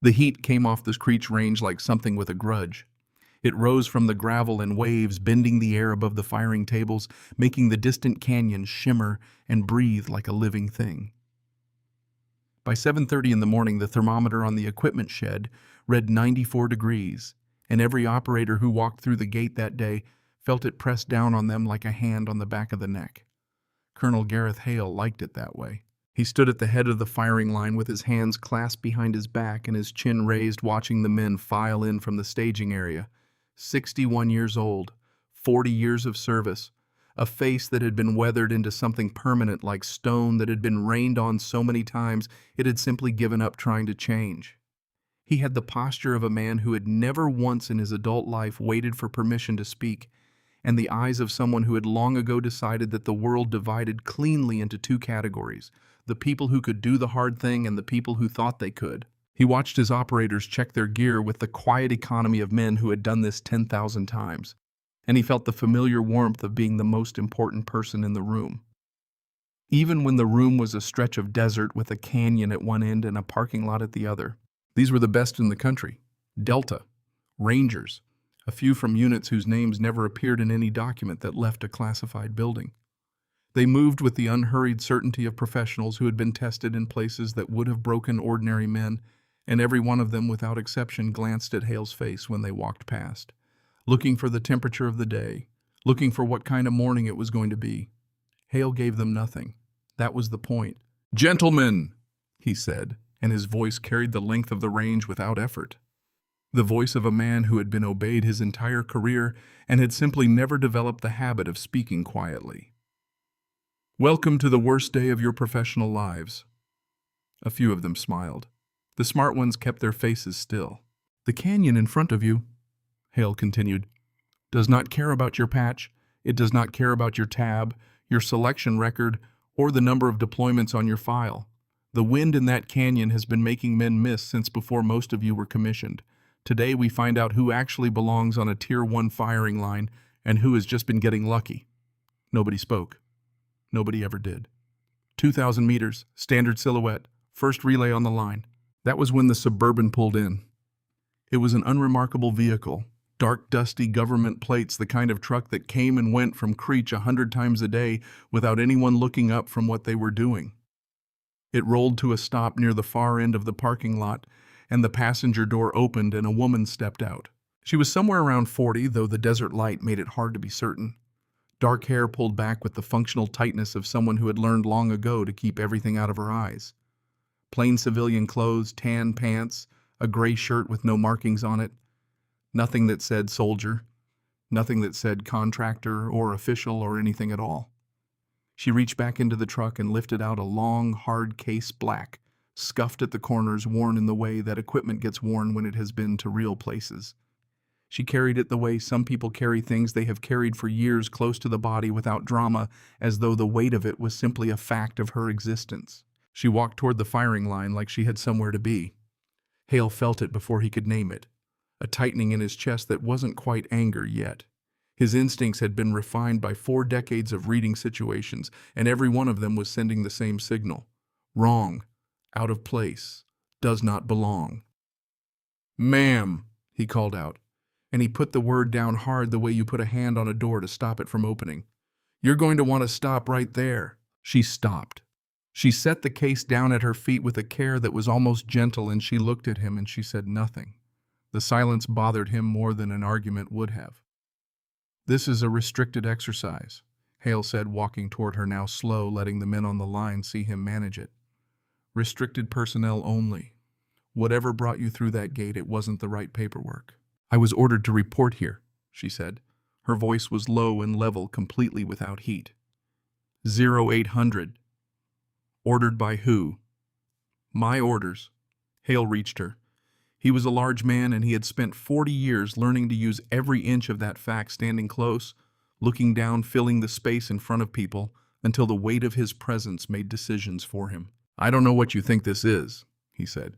The heat came off the Creech range like something with a grudge. It rose from the gravel in waves, bending the air above the firing tables, making the distant canyon shimmer and breathe like a living thing. By 7:30 in the morning, the thermometer on the equipment shed read 94 degrees, and every operator who walked through the gate that day felt it pressed down on them like a hand on the back of the neck. Colonel Gareth Hale liked it that way. He stood at the head of the firing line with his hands clasped behind his back and his chin raised, watching the men file in from the staging area. 61 years old, 40 years of service, a face that had been weathered into something permanent like stone that had been rained on so many times it had simply given up trying to change. He had the posture of a man who had never once in his adult life waited for permission to speak, and the eyes of someone who had long ago decided that the world divided cleanly into two categories: the people who could do the hard thing and the people who thought they could. He watched his operators check their gear with the quiet economy of men who had done this 10,000 times, and he felt the familiar warmth of being the most important person in the room. Even when the room was a stretch of desert with a canyon at one end and a parking lot at the other, these were the best in the country: Delta, Rangers, a few from units whose names never appeared in any document that left a classified building. They moved with the unhurried certainty of professionals who had been tested in places that would have broken ordinary men, and every one of them, without exception, glanced at Hale's face when they walked past, looking for the temperature of the day, looking for what kind of morning it was going to be. Hale gave them nothing. That was the point. "Gentlemen," he said, and his voice carried the length of the range without effort. The voice of a man who had been obeyed his entire career and had simply never developed the habit of speaking quietly. "Welcome to the worst day of your professional lives." A few of them smiled. The smart ones kept their faces still. "The canyon in front of you," Hale continued, "does not care about your patch. It does not care about your tab, your selection record, or the number of deployments on your file. The wind in that canyon has been making men miss since before most of you were commissioned. Today we find out who actually belongs on a Tier 1 firing line and who has just been getting lucky." Nobody spoke. Nobody ever did. 2,000 meters, standard silhouette, first relay on the line. That was when the Suburban pulled in. It was an unremarkable vehicle, dark, dusty government plates, the kind of truck that came and went from Creech 100 times a day without anyone looking up from what they were doing. It rolled to a stop near the far end of the parking lot, and the passenger door opened and a woman stepped out. She was somewhere around 40, though the desert light made it hard to be certain. Dark hair pulled back with the functional tightness of someone who had learned long ago to keep everything out of her eyes. Plain civilian clothes, tan pants, a gray shirt with no markings on it. Nothing that said soldier, nothing that said contractor or official or anything at all. She reached back into the truck and lifted out a long, hard case, black, scuffed at the corners, worn in the way that equipment gets worn when it has been to real places. She carried it the way some people carry things they have carried for years, close to the body without drama, as though the weight of it was simply a fact of her existence. She walked toward the firing line like she had somewhere to be. Hale felt it before he could name it, a tightening in his chest that wasn't quite anger yet. His instincts had been refined by 4 decades of reading situations, and every one of them was sending the same signal: wrong, out of place, does not belong. "Ma'am," he called out, and he put the word down hard, the way you put a hand on a door to stop it from opening. "You're going to want to stop right there." She stopped. She set the case down at her feet with a care that was almost gentle, and she looked at him and she said nothing. The silence bothered him more than an argument would have. "This is a restricted exercise," Hale said, walking toward her now, slow, letting the men on the line see him manage it. "Restricted personnel only. Whatever brought you through that gate, it wasn't the right paperwork." "I was ordered to report here," she said. Her voice was low and level, completely without heat. 0800. "Ordered by who?" "My orders." Hale reached her. He was a large man, and he had spent 40 years learning to use every inch of that fact, standing close, looking down, filling the space in front of people, until the weight of his presence made decisions for him. "I don't know what you think this is," he said,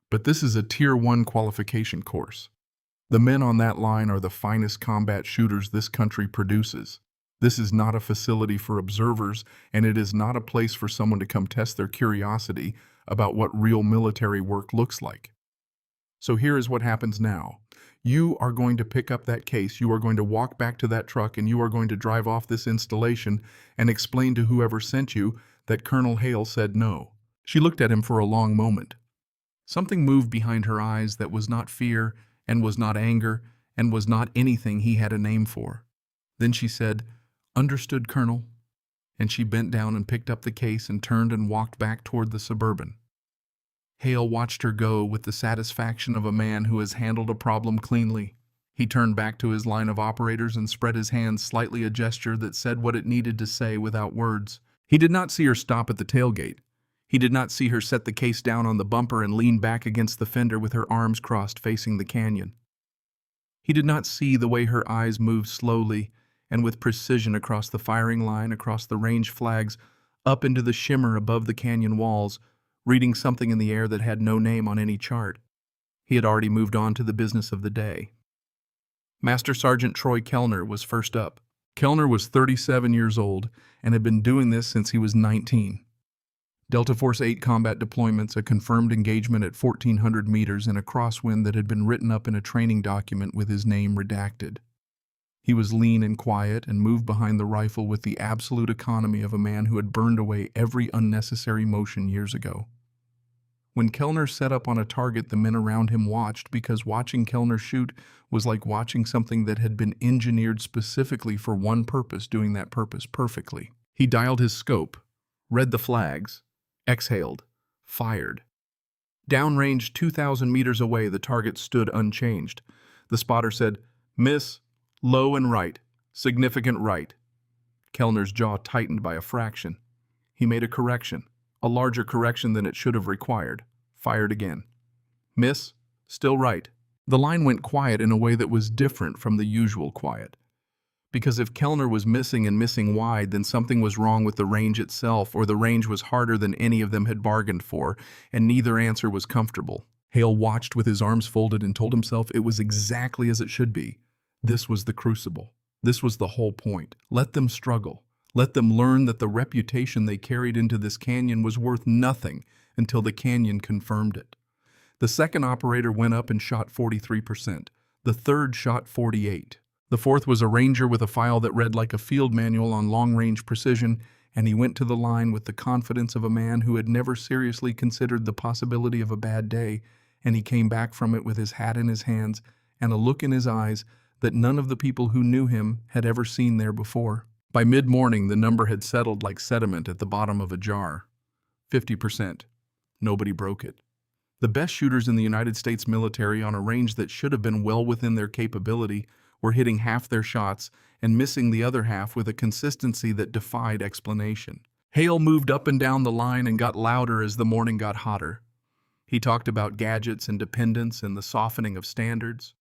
"but this is a Tier 1 qualification course. The men on that line are the finest combat shooters this country produces. This is not a facility for observers, and it is not a place for someone to come test their curiosity about what real military work looks like. So here is what happens now. You are going to pick up that case, you are going to walk back to that truck, and you are going to drive off this installation and explain to whoever sent you that Colonel Hale said no. She looked at him for a long moment. Something moved behind her eyes that was not fear, and was not anger, and was not anything he had a name for. Then she said, "Understood, Colonel." And she bent down and picked up the case and turned and walked back toward the Suburban. Hale watched her go with the satisfaction of a man who has handled a problem cleanly. He turned back to his line of operators and spread his hands slightly, a gesture that said what it needed to say without words. He did not see her stop at the tailgate. He did not see her set the case down on the bumper and lean back against the fender with her arms crossed facing the canyon. He did not see the way her eyes moved slowly and with precision across the firing line, across the range flags, up into the shimmer above the canyon walls, reading something in the air that had no name on any chart. He had already moved on to the business of the day. Master Sergeant Troy Kellner was first up. Kellner was 37 years old and had been doing this since he was 19. Delta Force 8 combat deployments, a confirmed engagement at 1,400 meters in a crosswind that had been written up in a training document with his name redacted. He was lean and quiet and moved behind the rifle with the absolute economy of a man who had burned away every unnecessary motion years ago. When Kellner set up on a target, the men around him watched, because watching Kellner shoot was like watching something that had been engineered specifically for one purpose, doing that purpose perfectly. He dialed his scope, read the flags, exhaled, fired. Downrange 2,000 meters away, the target stood unchanged. The spotter said, "Miss, low and right, significant right." Kellner's jaw tightened by a fraction. He made a correction, a larger correction than it should have required. Fired again. "Miss, still right." The line went quiet in a way that was different from the usual quiet. Because if Kellner was missing and missing wide, then something was wrong with the range itself, or the range was harder than any of them had bargained for, and neither answer was comfortable. Hale watched with his arms folded and told himself it was exactly as it should be. This was the crucible. This was the whole point. Let them struggle. Let them learn that the reputation they carried into this canyon was worth nothing until the canyon confirmed it. The second operator went up and shot 43%. The third shot 48%. The fourth was a ranger with a file that read like a field manual on long-range precision, and he went to the line with the confidence of a man who had never seriously considered the possibility of a bad day, and he came back from it with his hat in his hands and a look in his eyes that none of the people who knew him had ever seen there before. By mid-morning, the number had settled like sediment at the bottom of a jar. 50%. Nobody broke it. The best shooters in the United States military, on a range that should have been well within their capability, were hitting half their shots and missing the other half with a consistency that defied explanation. Hale moved up and down the line and got louder as the morning got hotter. He talked about gadgets and dependence and the softening of standards.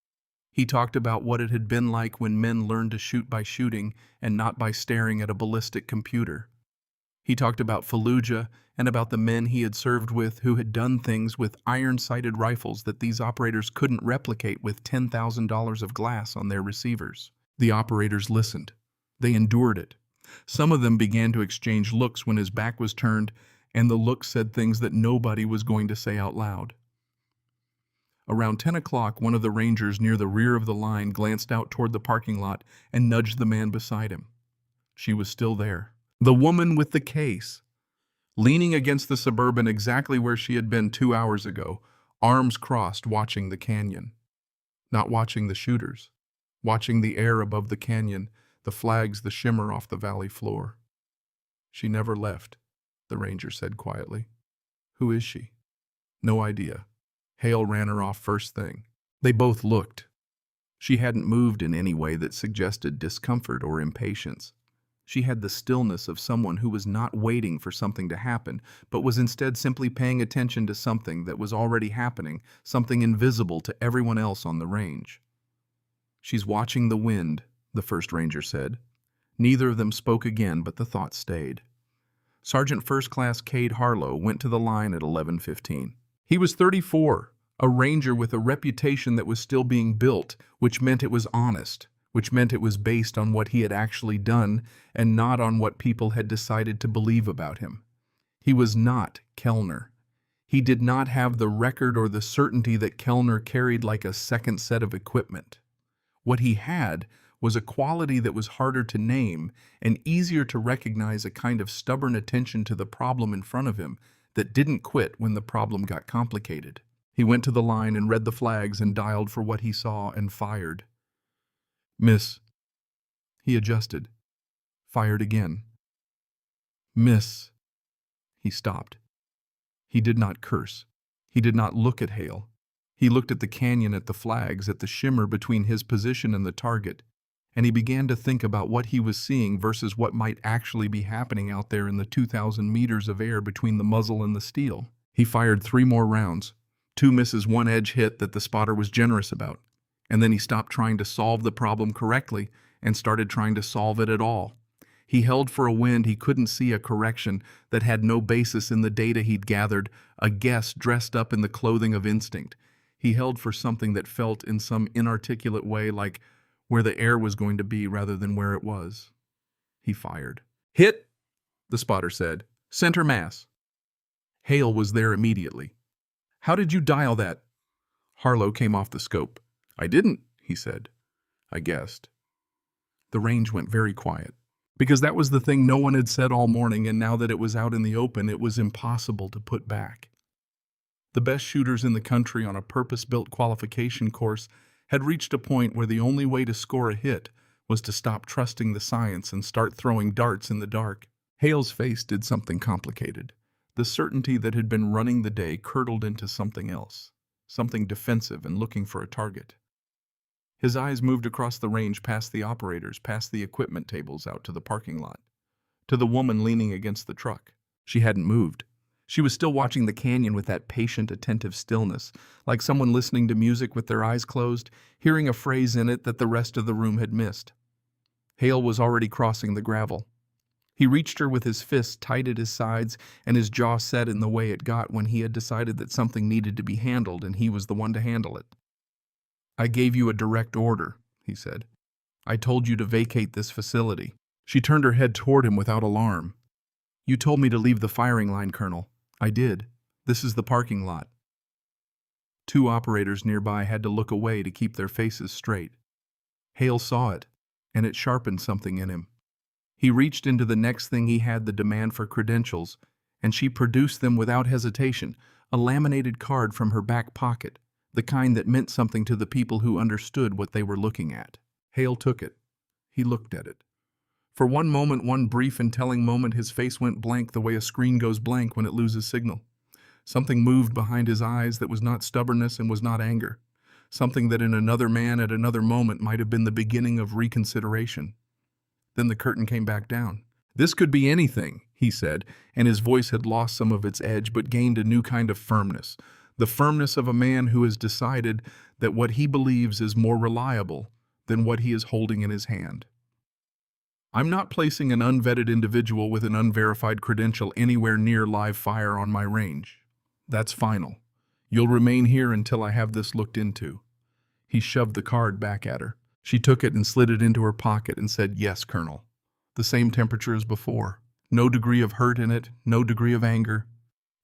He talked about what it had been like when men learned to shoot by shooting and not by staring at a ballistic computer. He talked about Fallujah and about the men he had served with who had done things with iron-sighted rifles that these operators couldn't replicate with $10,000 of glass on their receivers. The operators listened. They endured it. Some of them began to exchange looks when his back was turned, and the looks said things that nobody was going to say out loud. Around 10 o'clock, one of the rangers near the rear of the line glanced out toward the parking lot and nudged the man beside him. She was still there. The woman with the case, leaning against the Suburban exactly where she had been 2 hours ago, arms crossed, watching the canyon. Not watching the shooters, watching the air above the canyon, the flags, the shimmer off the valley floor. "She never left," the ranger said quietly. "Who is she?" "No idea. Hale ran her off first thing." They both looked. She hadn't moved in any way that suggested discomfort or impatience. She had the stillness of someone who was not waiting for something to happen, but was instead simply paying attention to something that was already happening, something invisible to everyone else on the range. "She's watching the wind," the first ranger said. Neither of them spoke again, but the thought stayed. Sergeant First Class Cade Harlow went to the line at 11:15. He was 34, a ranger with a reputation that was still being built, which meant it was honest, which meant it was based on what he had actually done and not on what people had decided to believe about him. He was not Kellner. He did not have the record or the certainty that Kellner carried like a second set of equipment. What he had was a quality that was harder to name and easier to recognize, a kind of stubborn attention to the problem in front of him that didn't quit when the problem got complicated. He went to the line and read the flags and dialed for what he saw and fired. Miss. He adjusted. Fired again. Miss. He stopped. He did not curse. He did not look at Hale. He looked at the canyon, at the flags, at the shimmer between his position and the target, and he began to think about what he was seeing versus what might actually be happening out there in the 2,000 meters of air between the muzzle and the steel. He fired 3 more rounds, 2 misses, 1 edge hit that the spotter was generous about, and then he stopped trying to solve the problem correctly and started trying to solve it at all. He held for a wind he couldn't see, a correction that had no basis in the data he'd gathered, a guess dressed up in the clothing of instinct. He held for something that felt in some inarticulate way like where the air was going to be rather than where it was. He fired. Hit, the spotter said. Center mass. Hale was there immediately. How did you dial that? Harlow came off the scope. I didn't, he said. I guessed. The range went very quiet, because that was the thing no one had said all morning, and now that it was out in the open, it was impossible to put back. The best shooters in the country on a purpose-built qualification course had reached a point where the only way to score a hit was to stop trusting the science and start throwing darts in the dark. Hale's face did something complicated. The certainty that had been running the day curdled into something else, something defensive and looking for a target. His eyes moved across the range, past the operators, past the equipment tables, out to the parking lot, to the woman leaning against the truck. She hadn't moved. She was still watching the canyon with that patient, attentive stillness, like someone listening to music with their eyes closed, hearing a phrase in it that the rest of the room had missed. Hale was already crossing the gravel. He reached her with his fists tight at his sides and his jaw set in the way it got when he had decided that something needed to be handled, and he was the one to handle it. I gave you a direct order, he said. I told you to vacate this facility. She turned her head toward him without alarm. You told me to leave the firing line, Colonel. I did. This is the parking lot. 2 operators nearby had to look away to keep their faces straight. Hale saw it, and it sharpened something in him. He reached into the next thing he had, the demand for credentials, and she produced them without hesitation, a laminated card from her back pocket, the kind that meant something to the people who understood what they were looking at. Hale took it. He looked at it. For one moment, one brief and telling moment, his face went blank the way a screen goes blank when it loses signal. Something moved behind his eyes that was not stubbornness and was not anger. Something that in another man at another moment might have been the beginning of reconsideration. Then the curtain came back down. This could be anything, he said, and his voice had lost some of its edge but gained a new kind of firmness. The firmness of a man who has decided that what he believes is more reliable than what he is holding in his hand. I'm not placing an unvetted individual with an unverified credential anywhere near live fire on my range. That's final. You'll remain here until I have this looked into. He shoved the card back at her. She took it and slid it into her pocket and said, Yes, Colonel. The same temperature as before. No degree of hurt in it, no degree of anger.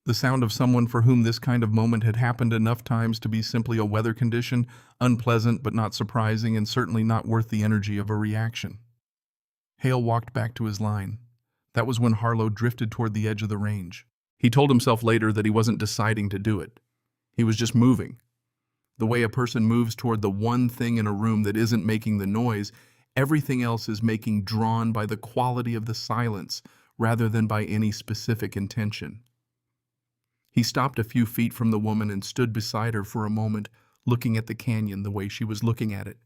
The sound of someone for whom this kind of moment had happened enough times to be simply a weather condition, unpleasant but not surprising, and certainly not worth the energy of a reaction. Hale walked back to his line. That was when Harlow drifted toward the edge of the range. He told himself later that he wasn't deciding to do it. He was just moving. The way a person moves toward the one thing in a room that isn't making the noise, everything else is making, drawn by the quality of the silence rather than by any specific intention. He stopped a few feet from the woman and stood beside her for a moment, looking at the canyon the way she was looking at it.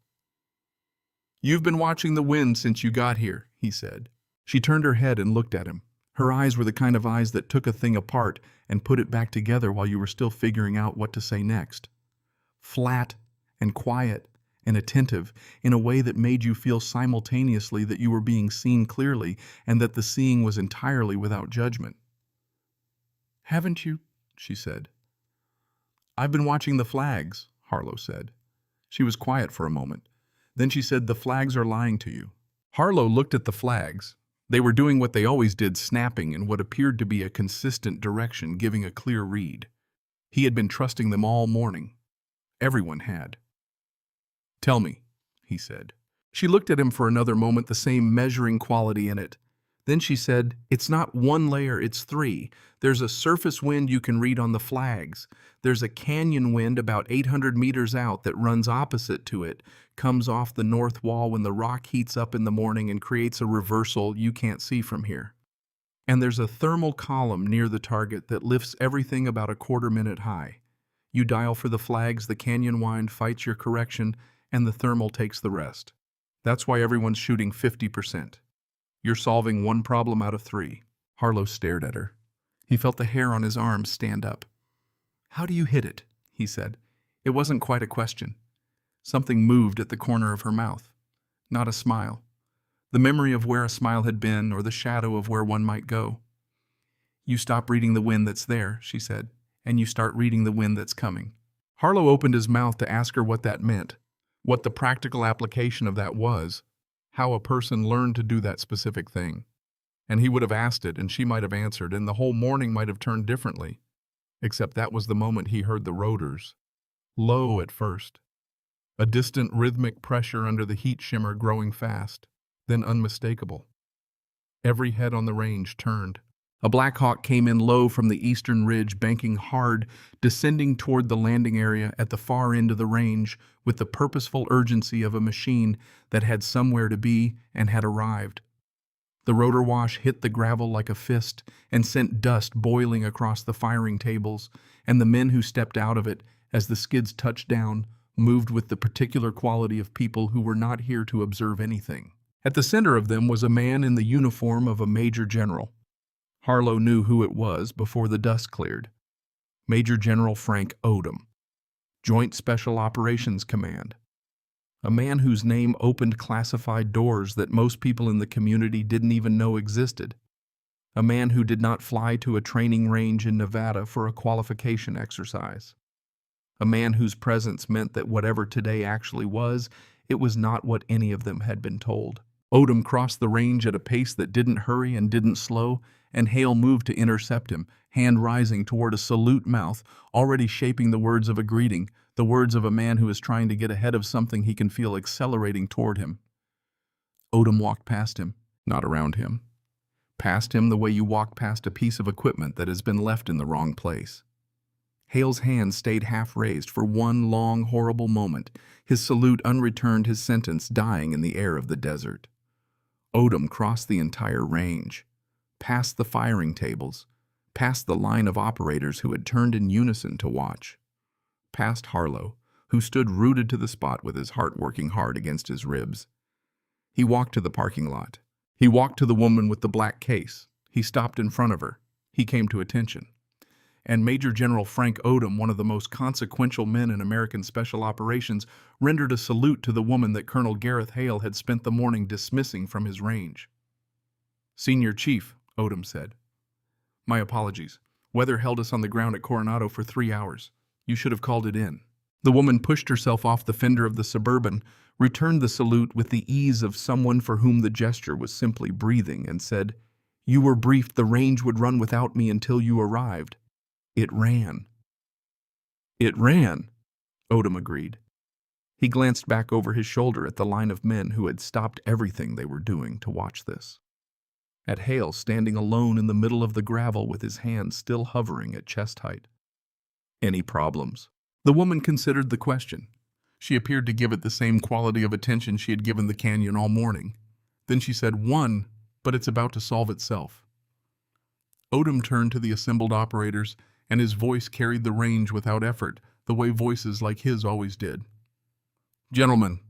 You've been watching the wind since you got here, he said. She turned her head and looked at him. Her eyes were the kind of eyes that took a thing apart and put it back together while you were still figuring out what to say next. Flat and quiet and attentive in a way that made you feel simultaneously that you were being seen clearly and that the seeing was entirely without judgment. Haven't you? She said. I've been watching the flags, Harlow said. She was quiet for a moment. Then she said, The flags are lying to you. Harlow looked at the flags. They were doing what they always did, snapping in what appeared to be a consistent direction, giving a clear read. He had been trusting them all morning. Everyone had. "Tell me," he said. She looked at him for another moment, the same measuring quality in it. Then she said, "It's not one layer, it's three. There's a surface wind you can read on the flags. There's a canyon wind about 800 meters out that runs opposite to it, comes off the north wall when the rock heats up in the morning and creates a reversal you can't see from here. And there's a thermal column near the target that lifts everything about a quarter-minute high. You dial for the flags, the canyon wind fights your correction, and the thermal takes the rest. That's why everyone's shooting 50%. You're solving one problem out of three." Harlow stared at her. He felt the hair on his arms stand up. "How do you hit it?" he said. It wasn't quite a question. Something moved at the corner of her mouth. Not a smile. The memory of where a smile had been, or the shadow of where one might go. "You stop reading the wind that's there," she said, "and you start reading the wind that's coming." Harlow opened his mouth to ask her what that meant, what the practical application of that was, how a person learned to do that specific thing. And he would have asked it, and she might have answered, and the whole morning might have turned differently. Except that was the moment he heard the rotors. Low at first. A distant rhythmic pressure under the heat shimmer growing fast, then unmistakable. Every head on the range turned. A Black Hawk came in low from the eastern ridge, banking hard, descending toward the landing area at the far end of the range with the purposeful urgency of a machine that had somewhere to be and had arrived. The rotor wash hit the gravel like a fist and sent dust boiling across the firing tables, and the men who stepped out of it, as the skids touched down, moved with the particular quality of people who were not here to observe anything. At the center of them was a man in the uniform of a major general. Harlow knew who it was before the dust cleared. Major General Frank Odom, Joint Special Operations Command. A man whose name opened classified doors that most people in the community didn't even know existed. A man who did not fly to a training range in Nevada for a qualification exercise. A man whose presence meant that whatever today actually was, it was not what any of them had been told. Odom crossed the range at a pace that didn't hurry and didn't slow, and Hale moved to intercept him, hand rising toward a salute mouth, already shaping the words of a greeting, the words of a man who is trying to get ahead of something he can feel accelerating toward him. Odom walked past him, not around him. Past him the way you walk past a piece of equipment that has been left in the wrong place. Hale's hand stayed half raised for one long, horrible moment, his salute unreturned, his sentence dying in the air of the desert. Odom crossed the entire range, past the firing tables, past the line of operators who had turned in unison to watch, past Harlow, who stood rooted to the spot with his heart working hard against his ribs. He walked to the parking lot. He walked to the woman with the black case. He stopped in front of her. He came to attention. And Major General Frank Odom, one of the most consequential men in American Special Operations, rendered a salute to the woman that Colonel Gareth Hale had spent the morning dismissing from his range. "Senior Chief," Odom said. "My apologies. Weather held us on the ground at Coronado for 3 hours. You should have called it in." The woman pushed herself off the fender of the Suburban, returned the salute with the ease of someone for whom the gesture was simply breathing, and said, "You were briefed the range would run without me until you arrived." "It ran." "It ran," Odom agreed. He glanced back over his shoulder at the line of men who had stopped everything they were doing to watch this. At Hale standing alone in the middle of the gravel with his hands still hovering at chest height. "Any problems?" The woman considered the question. She appeared to give it the same quality of attention she had given the canyon all morning. Then she said, "One, but it's about to solve itself." Odom turned to the assembled operators, and his voice carried the range without effort, the way voices like his always did. "Gentlemen,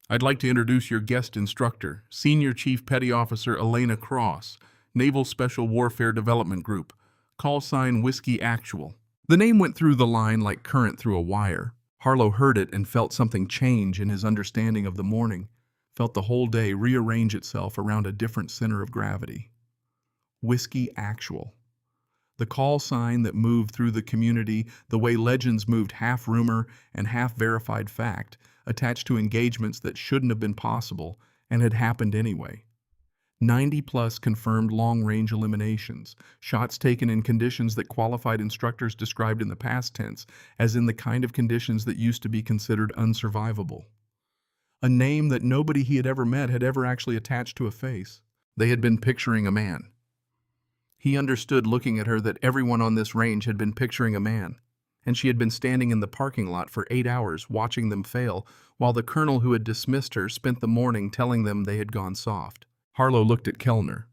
I'd like to introduce your guest instructor, Senior Chief Petty Officer Elena Cross, Naval Special Warfare Development Group, call sign Whiskey Actual." The name went through the line like current through a wire. Harlow heard it and felt something change in his understanding of the morning, felt the whole day rearrange itself around a different center of gravity. Whiskey Actual. The call sign that moved through the community the way legends moved, half rumor and half verified fact, attached to engagements that shouldn't have been possible and had happened anyway. 90-plus confirmed long-range eliminations, shots taken in conditions that qualified instructors described in the past tense as in the kind of conditions that used to be considered unsurvivable. A name that nobody he had ever met had ever actually attached to a face. They had been picturing a man. He understood looking at her that everyone on this range had been picturing a man, and she had been standing in the parking lot for 8 hours watching them fail, while the colonel who had dismissed her spent the morning telling them they had gone soft. Harlow looked at Kellner.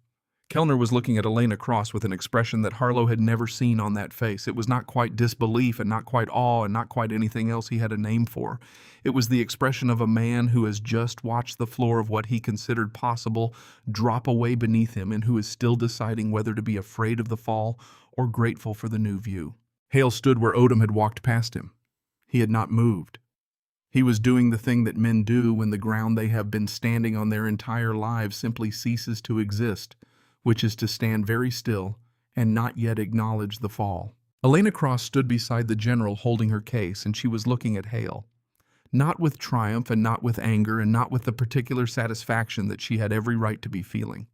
Kellner was looking at Elena Cross with an expression that Harlow had never seen on that face. It was not quite disbelief and not quite awe and not quite anything else he had a name for. It was the expression of a man who has just watched the floor of what he considered possible drop away beneath him and who is still deciding whether to be afraid of the fall or grateful for the new view. Hale stood where Odom had walked past him. He had not moved. He was doing the thing that men do when the ground they have been standing on their entire lives simply ceases to exist, which is to stand very still and not yet acknowledge the fall. Elena Cross stood beside the general holding her case, and she was looking at Hale. Not with triumph and not with anger and not with the particular satisfaction that she had every right to be feeling.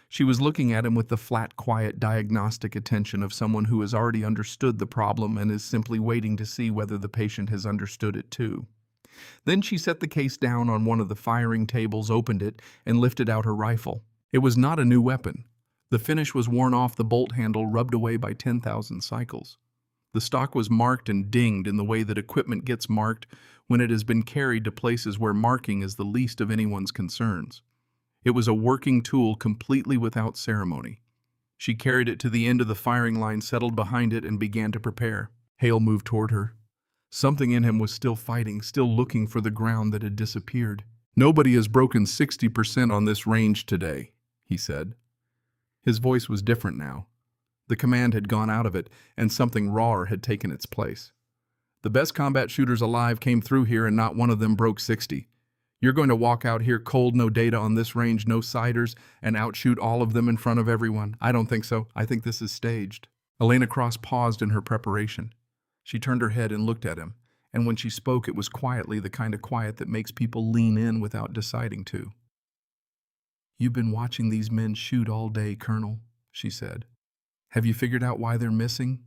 She was looking at him with the flat, quiet, diagnostic attention of someone who has already understood the problem and is simply waiting to see whether the patient has understood it too. Then she set the case down on one of the firing tables, opened it, and lifted out her rifle. It was not a new weapon. The finish was worn off the bolt handle, rubbed away by 10,000 cycles. The stock was marked and dinged in the way that equipment gets marked when it has been carried to places where marking is the least of anyone's concerns. It was a working tool completely without ceremony. She carried it to the end of the firing line, settled behind it, and began to prepare. Hale moved toward her. Something in him was still fighting, still looking for the ground that had disappeared. "Nobody has broken 60% on this range today," he said. His voice was different now. The command had gone out of it, and something rawer had taken its place. "The best combat shooters alive came through here, and not one of them broke 60. You're going to walk out here cold, no data on this range, no siders, and outshoot all of them in front of everyone? I don't think so. I think this is staged." Elena Cross paused in her preparation. She turned her head and looked at him, and when she spoke it was quietly, the kind of quiet that makes people lean in without deciding to. "You've been watching these men shoot all day, Colonel," she said. "Have you figured out why they're missing?"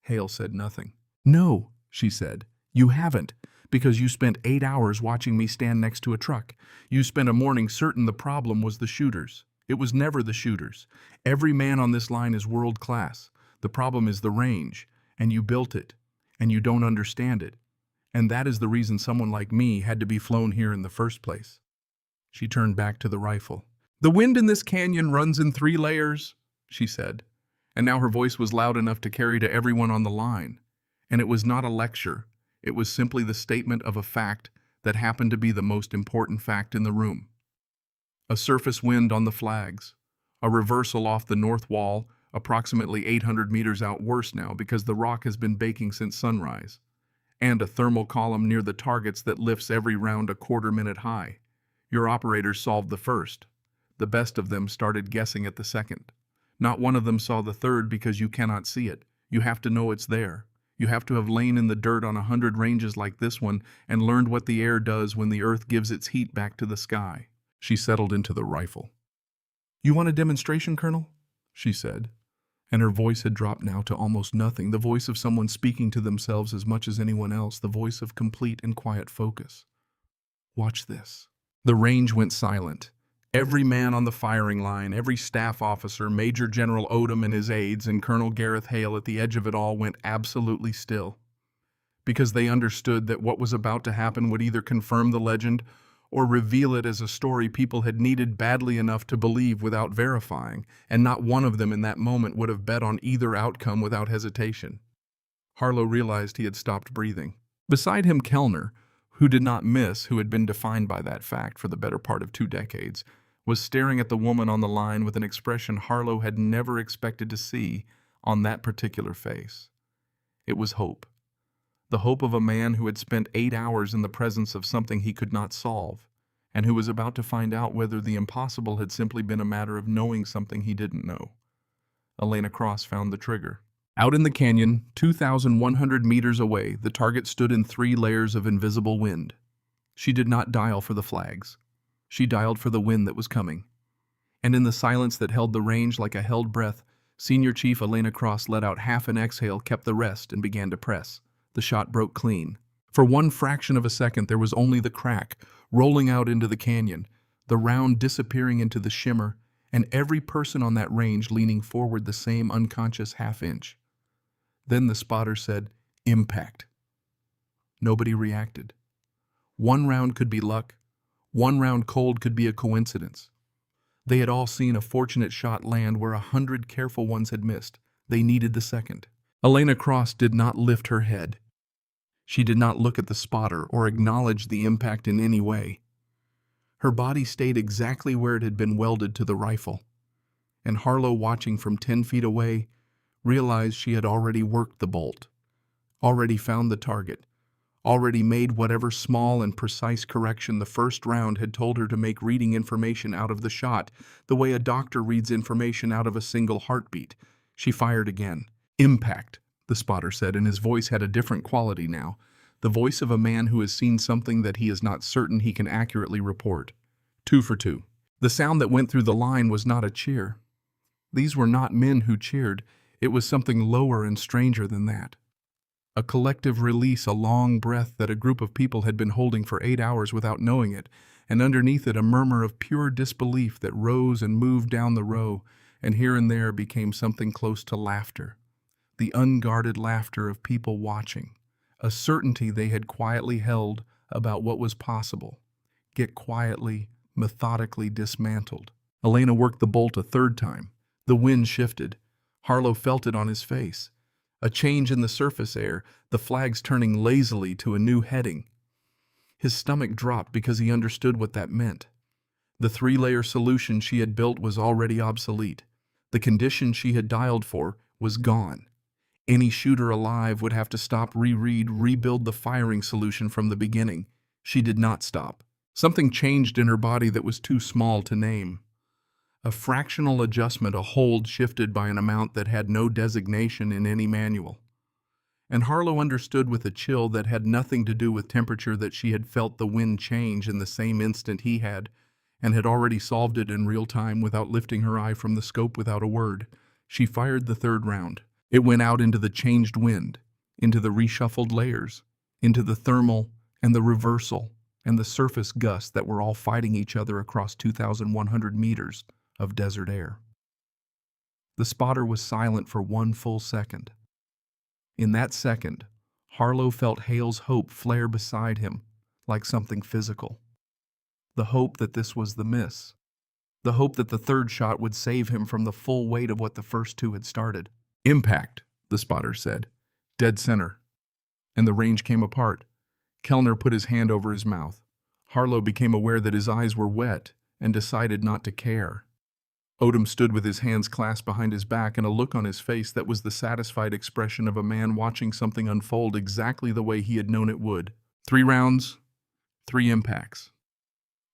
Hale said nothing. "No," she said, "you haven't. Because you spent 8 hours watching me stand next to a truck. You spent a morning certain the problem was the shooters. It was never the shooters. Every man on this line is world class. The problem is the range, and you built it, and you don't understand it. And that is the reason someone like me had to be flown here in the first place." She turned back to the rifle. "The wind in this canyon runs in 3 layers, she said, and now her voice was loud enough to carry to everyone on the line. And it was not a lecture. It was simply the statement of a fact that happened to be the most important fact in the room. A surface wind on the flags, a reversal off the north wall, approximately 800 meters out worse now because the rock has been baking since sunrise, and a thermal column near the targets that lifts every round a quarter-minute high. Your operators solved the first. The best of them started guessing at the second. Not one of them saw the third because you cannot see it. You have to know it's there. You have to have lain in the dirt on 100 ranges like this one and learned what the air does when the earth gives its heat back to the sky." She settled into the rifle. "You want a demonstration, Colonel?" she said, and her voice had dropped now to almost nothing, the voice of someone speaking to themselves as much as anyone else, the voice of complete and quiet focus. "Watch this." The range went silent. Every man on the firing line, every staff officer, Major General Odom and his aides, and Colonel Gareth Hale at the edge of it all went absolutely still, because they understood that what was about to happen would either confirm the legend or reveal it as a story people had needed badly enough to believe without verifying, and not one of them in that moment would have bet on either outcome without hesitation. Harlow realized he had stopped breathing. Beside him, Kellner, who did not miss, who had been defined by that fact for the better part of 2 decades, was staring at the woman on the line with an expression Harlow had never expected to see on that particular face. It was hope. The hope of a man who had spent 8 hours in the presence of something he could not solve, and who was about to find out whether the impossible had simply been a matter of knowing something he didn't know. Elena Cross found the trigger. Out in the canyon, 2,100 meters away, the target stood in 3 layers of invisible wind. She did not dial for the flags. She dialed for the wind that was coming. And in the silence that held the range like a held breath, Senior Chief Elena Cross let out half an exhale, kept the rest, and began to press. The shot broke clean. For one fraction of a second, there was only the crack, rolling out into the canyon, the round disappearing into the shimmer, and every person on that range leaning forward the same unconscious half-inch. Then the spotter said, "Impact." Nobody reacted. One round could be luck. One round cold could be a coincidence. They had all seen a fortunate shot land where 100 careful ones had missed. They needed the second. Elena Cross did not lift her head. She did not look at the spotter or acknowledge the impact in any way. Her body stayed exactly where it had been welded to the rifle. And Harlow, watching from 10 feet away, realized she had already worked the bolt, already found the target, already made whatever small and precise correction the first round had told her to make, reading information out of the shot, the way a doctor reads information out of a single heartbeat. She fired again. "Impact," the spotter said, and his voice had a different quality now, the voice of a man who has seen something that he is not certain he can accurately report. 2 for 2. The sound that went through the line was not a cheer. These were not men who cheered. It was something lower and stranger than that. A collective release, a long breath that a group of people had been holding for 8 hours without knowing it, and underneath it a murmur of pure disbelief that rose and moved down the row, and here and there became something close to laughter. The unguarded laughter of people watching, a certainty they had quietly held about what was possible, get quietly, methodically dismantled. Elena worked the bolt a third time. The wind shifted. Harlow felt it on his face. A change in the surface air, the flags turning lazily to a new heading. His stomach dropped because he understood what that meant. The 3-layer solution she had built was already obsolete. The condition she had dialed for was gone. Any shooter alive would have to stop, reread, rebuild the firing solution from the beginning. She did not stop. Something changed in her body that was too small to name. A fractional adjustment, a hold shifted by an amount that had no designation in any manual. And Harlow understood with a chill that had nothing to do with temperature that she had felt the wind change in the same instant he had, and had already solved it in real time without lifting her eye from the scope, without a word. She fired the third round. It went out into the changed wind, into the reshuffled layers, into the thermal and the reversal and the surface gusts that were all fighting each other across 2,100 meters of desert air. The spotter was silent for 1 full second. In that second, Harlow felt Hale's hope flare beside him like something physical. The hope that this was the miss. The hope that the third shot would save him from the full weight of what the first two had started. "Impact," the spotter said. "Dead center." And the range came apart. Kellner put his hand over his mouth. Harlow became aware that his eyes were wet and decided not to care. Odom stood with his hands clasped behind his back and a look on his face that was the satisfied expression of a man watching something unfold exactly the way he had known it would. 3 rounds, 3 impacts.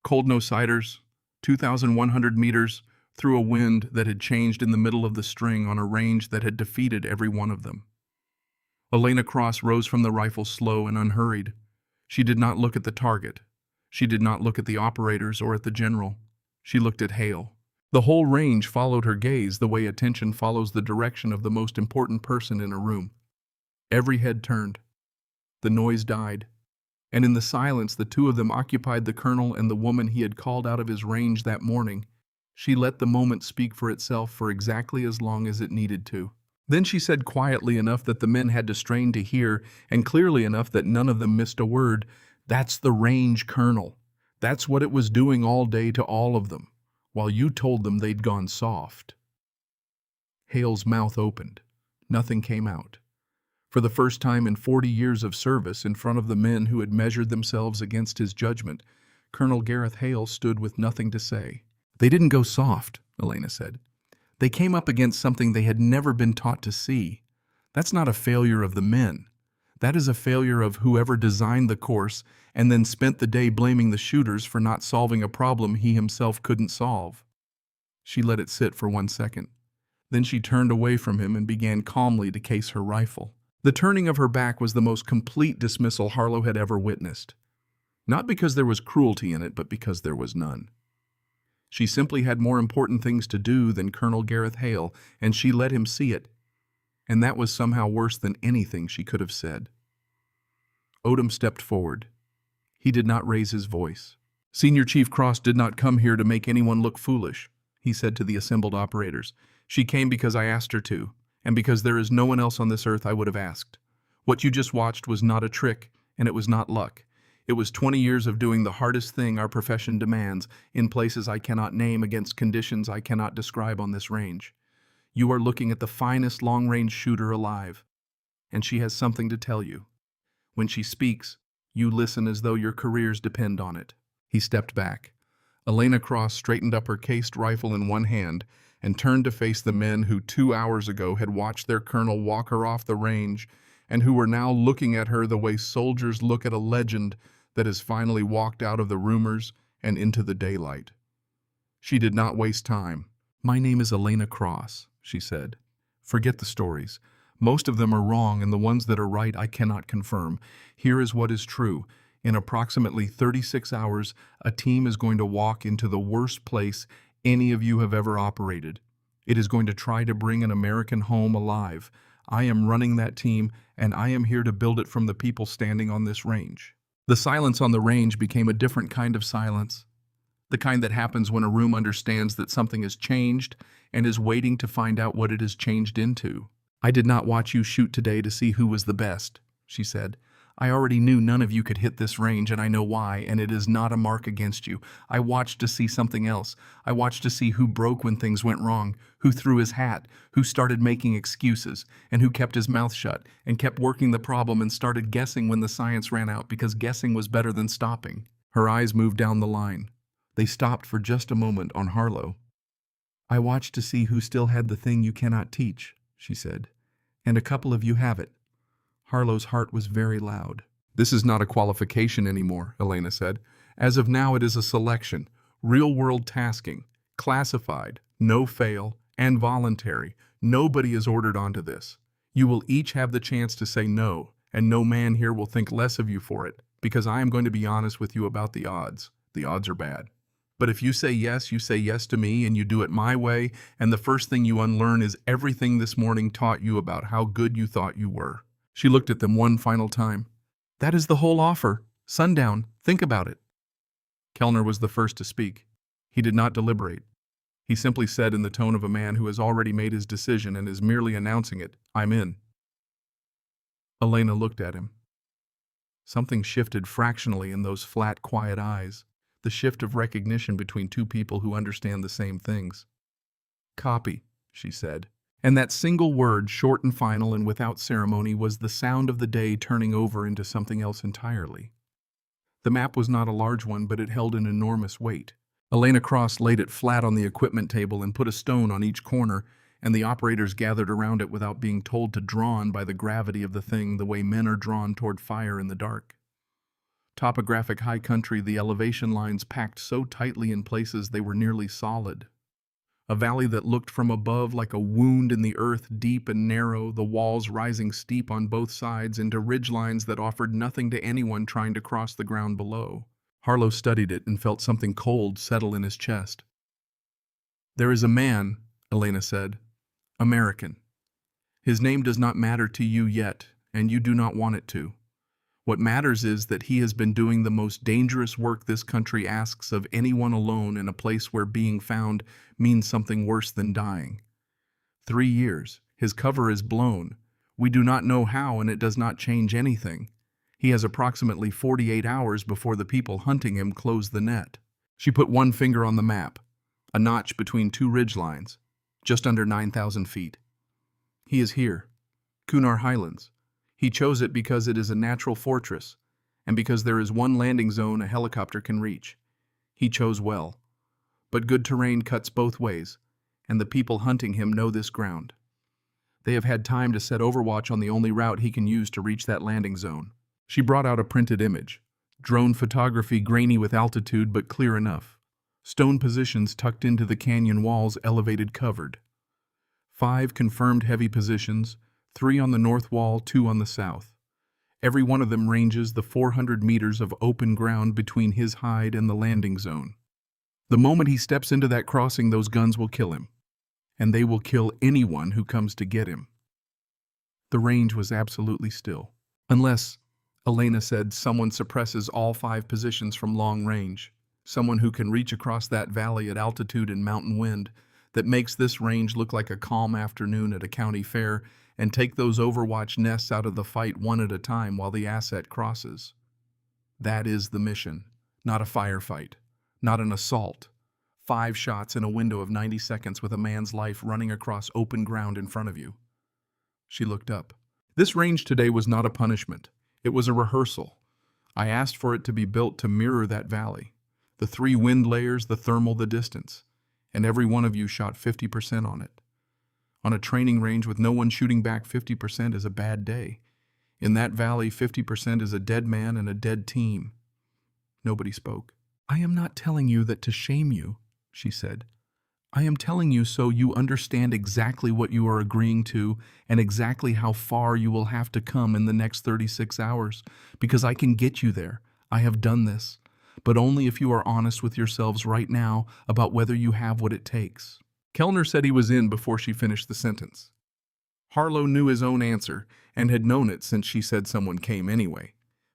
Cold no-siders, 2,100 meters, through a wind that had changed in the middle of the string on a range that had defeated every one of them. Elena Cross rose from the rifle slow and unhurried. She did not look at the target. She did not look at the operators or at the general. She looked at Hale. The whole range followed her gaze the way attention follows the direction of the most important person in a room. Every head turned. The noise died. And in the silence, the two of them occupied the colonel and the woman he had called out of his range that morning. She let the moment speak for itself for exactly as long as it needed to. Then she said quietly enough that the men had to strain to hear, and clearly enough that none of them missed a word, "That's the range, Colonel. That's what it was doing all day to all of them, while you told them they'd gone soft." Hale's mouth opened. Nothing came out. For the first time in 40 years of service in front of the men who had measured themselves against his judgment, Colonel Gareth Hale stood with nothing to say. "They didn't go soft," Elena said. "They came up against something they had never been taught to see. That's not a failure of the men. That is a failure of whoever designed the course and then spent the day blaming the shooters for not solving a problem he himself couldn't solve." She let it sit for 1 second. Then she turned away from him and began calmly to case her rifle. The turning of her back was the most complete dismissal Harlow had ever witnessed. Not because there was cruelty in it, but because there was none. She simply had more important things to do than Colonel Gareth Hale, and she let him see it. And that was somehow worse than anything she could have said. Odom stepped forward. He did not raise his voice. Senior Chief Cross did not come here to make anyone look foolish, he said to the assembled operators. She came because I asked her to, and because there is no one else on this earth I would have asked. What you just watched was not a trick, and it was not luck. It was 20 years of doing the hardest thing our profession demands, in places I cannot name against conditions I cannot describe on this range. You are looking at the finest long-range shooter alive, and she has something to tell you. When she speaks, you listen as though your careers depend on it. He stepped back. Elena Cross straightened up her cased rifle in one hand and turned to face the men who 2 hours ago had watched their colonel walk her off the range and who were now looking at her the way soldiers look at a legend that has finally walked out of the rumors and into the daylight. She did not waste time. My name is Elena Cross, she said. Forget the stories. Most of them are wrong, and the ones that are right I cannot confirm. Here is what is true. In approximately 36 hours, a team is going to walk into the worst place any of you have ever operated. It is going to try to bring an American home alive. I am running that team, and I am here to build it from the people standing on this range. The silence on the range became a different kind of silence. The kind that happens when a room understands that something has changed and is waiting to find out what it has changed into. I did not watch you shoot today to see who was the best, she said. I already knew none of you could hit this range, and I know why, and it is not a mark against you. I watched to see something else. I watched to see who broke when things went wrong, who threw his hat, who started making excuses, and who kept his mouth shut, and kept working the problem and started guessing when the science ran out, because guessing was better than stopping. Her eyes moved down the line. They stopped for just a moment on Harlow. I watched to see who still had the thing you cannot teach, she said. And a couple of you have it. Harlow's heart was very loud. This is not a qualification anymore, Elena said. As of now, it is a selection, real-world tasking, classified, no-fail, and voluntary. Nobody is ordered onto this. You will each have the chance to say no, and no man here will think less of you for it, because I am going to be honest with you about the odds. The odds are bad. But if you say yes to me, and you do it my way, and the first thing you unlearn is everything this morning taught you about how good you thought you were. She looked at them one final time. That is the whole offer. Sundown. Think about it. Kellner was the first to speak. He did not deliberate. He simply said in the tone of a man who has already made his decision and is merely announcing it, I'm in. Elena looked at him. Something shifted fractionally in those flat, quiet eyes, the shift of recognition between two people who understand the same things. Copy, she said. And that single word, short and final and without ceremony, was the sound of the day turning over into something else entirely. The map was not a large one, but it held an enormous weight. Elena Cross laid it flat on the equipment table and put a stone on each corner, and the operators gathered around it without being told to drawn by the gravity of the thing the way men are drawn toward fire in the dark. Topographic high country, the elevation lines packed so tightly in places they were nearly solid. A valley that looked from above like a wound in the earth, deep and narrow, the walls rising steep on both sides into ridgelines that offered nothing to anyone trying to cross the ground below. Harlow studied it and felt something cold settle in his chest. There is a man, Elena said, American. His name does not matter to you yet, and you do not want it to. What matters is that he has been doing the most dangerous work this country asks of anyone alone in a place where being found means something worse than dying. 3 years. His cover is blown. We do not know how, and it does not change anything. He has approximately 48 hours before the people hunting him close the net. She put one finger on the map, a notch between two ridgelines, just under 9,000 feet. He is here, Kunar Highlands. He chose it because it is a natural fortress, and because there is one landing zone a helicopter can reach. He chose well. But good terrain cuts both ways, and the people hunting him know this ground. They have had time to set overwatch on the only route he can use to reach that landing zone. She brought out a printed image. Drone photography, grainy with altitude but clear enough. Stone positions tucked into the canyon walls, elevated covered. 5 confirmed heavy positions, 3 on the north wall, 2 on the south. Every one of them ranges the 400 meters of open ground between his hide and the landing zone. The moment he steps into that crossing, those guns will kill him, and they will kill anyone who comes to get him. The range was absolutely still. Unless, Elena said, someone suppresses all 5 positions from long range. Someone who can reach across that valley at altitude and mountain wind that makes this range look like a calm afternoon at a county fair and take those overwatch nests out of the fight one at a time while the asset crosses. That is the mission, not a firefight, not an assault. 5 shots in a window of 90 seconds with a man's life running across open ground in front of you. She looked up. This range today was not a punishment. It was a rehearsal. I asked for it to be built to mirror that valley. The 3 wind layers, the thermal, the distance. And every one of you shot 50% on it. On a training range with no one shooting back, 50% is a bad day. In that valley, 50% is a dead man and a dead team. Nobody spoke. I am not telling you that to shame you, she said. I am telling you so you understand exactly what you are agreeing to and exactly how far you will have to come in the next 36 hours, because I can get you there. I have done this, but only if you are honest with yourselves right now about whether you have what it takes. Kellner said he was in before she finished the sentence. Harlow knew his own answer and had known it since she said someone came anyway.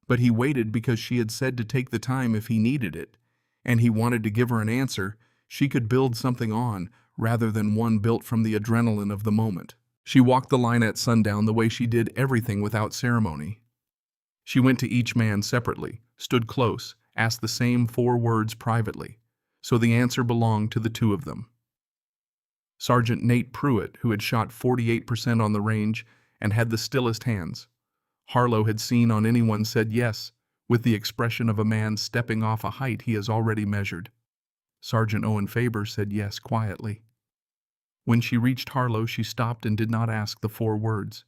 But he waited because she had said to take the time if he needed it, and he wanted to give her an answer she could build something on rather than one built from the adrenaline of the moment. She walked the line at sundown the way she did everything without ceremony. She went to each man separately, stood close, asked the same 4 words privately, so the answer belonged to the 2 of them. Sergeant Nate Pruitt, who had shot 48% on the range and had the stillest hands. Harlow had seen on anyone, said yes, with the expression of a man stepping off a height he has already measured. Sergeant Owen Faber said yes quietly. When she reached Harlow, she stopped and did not ask the 4 words.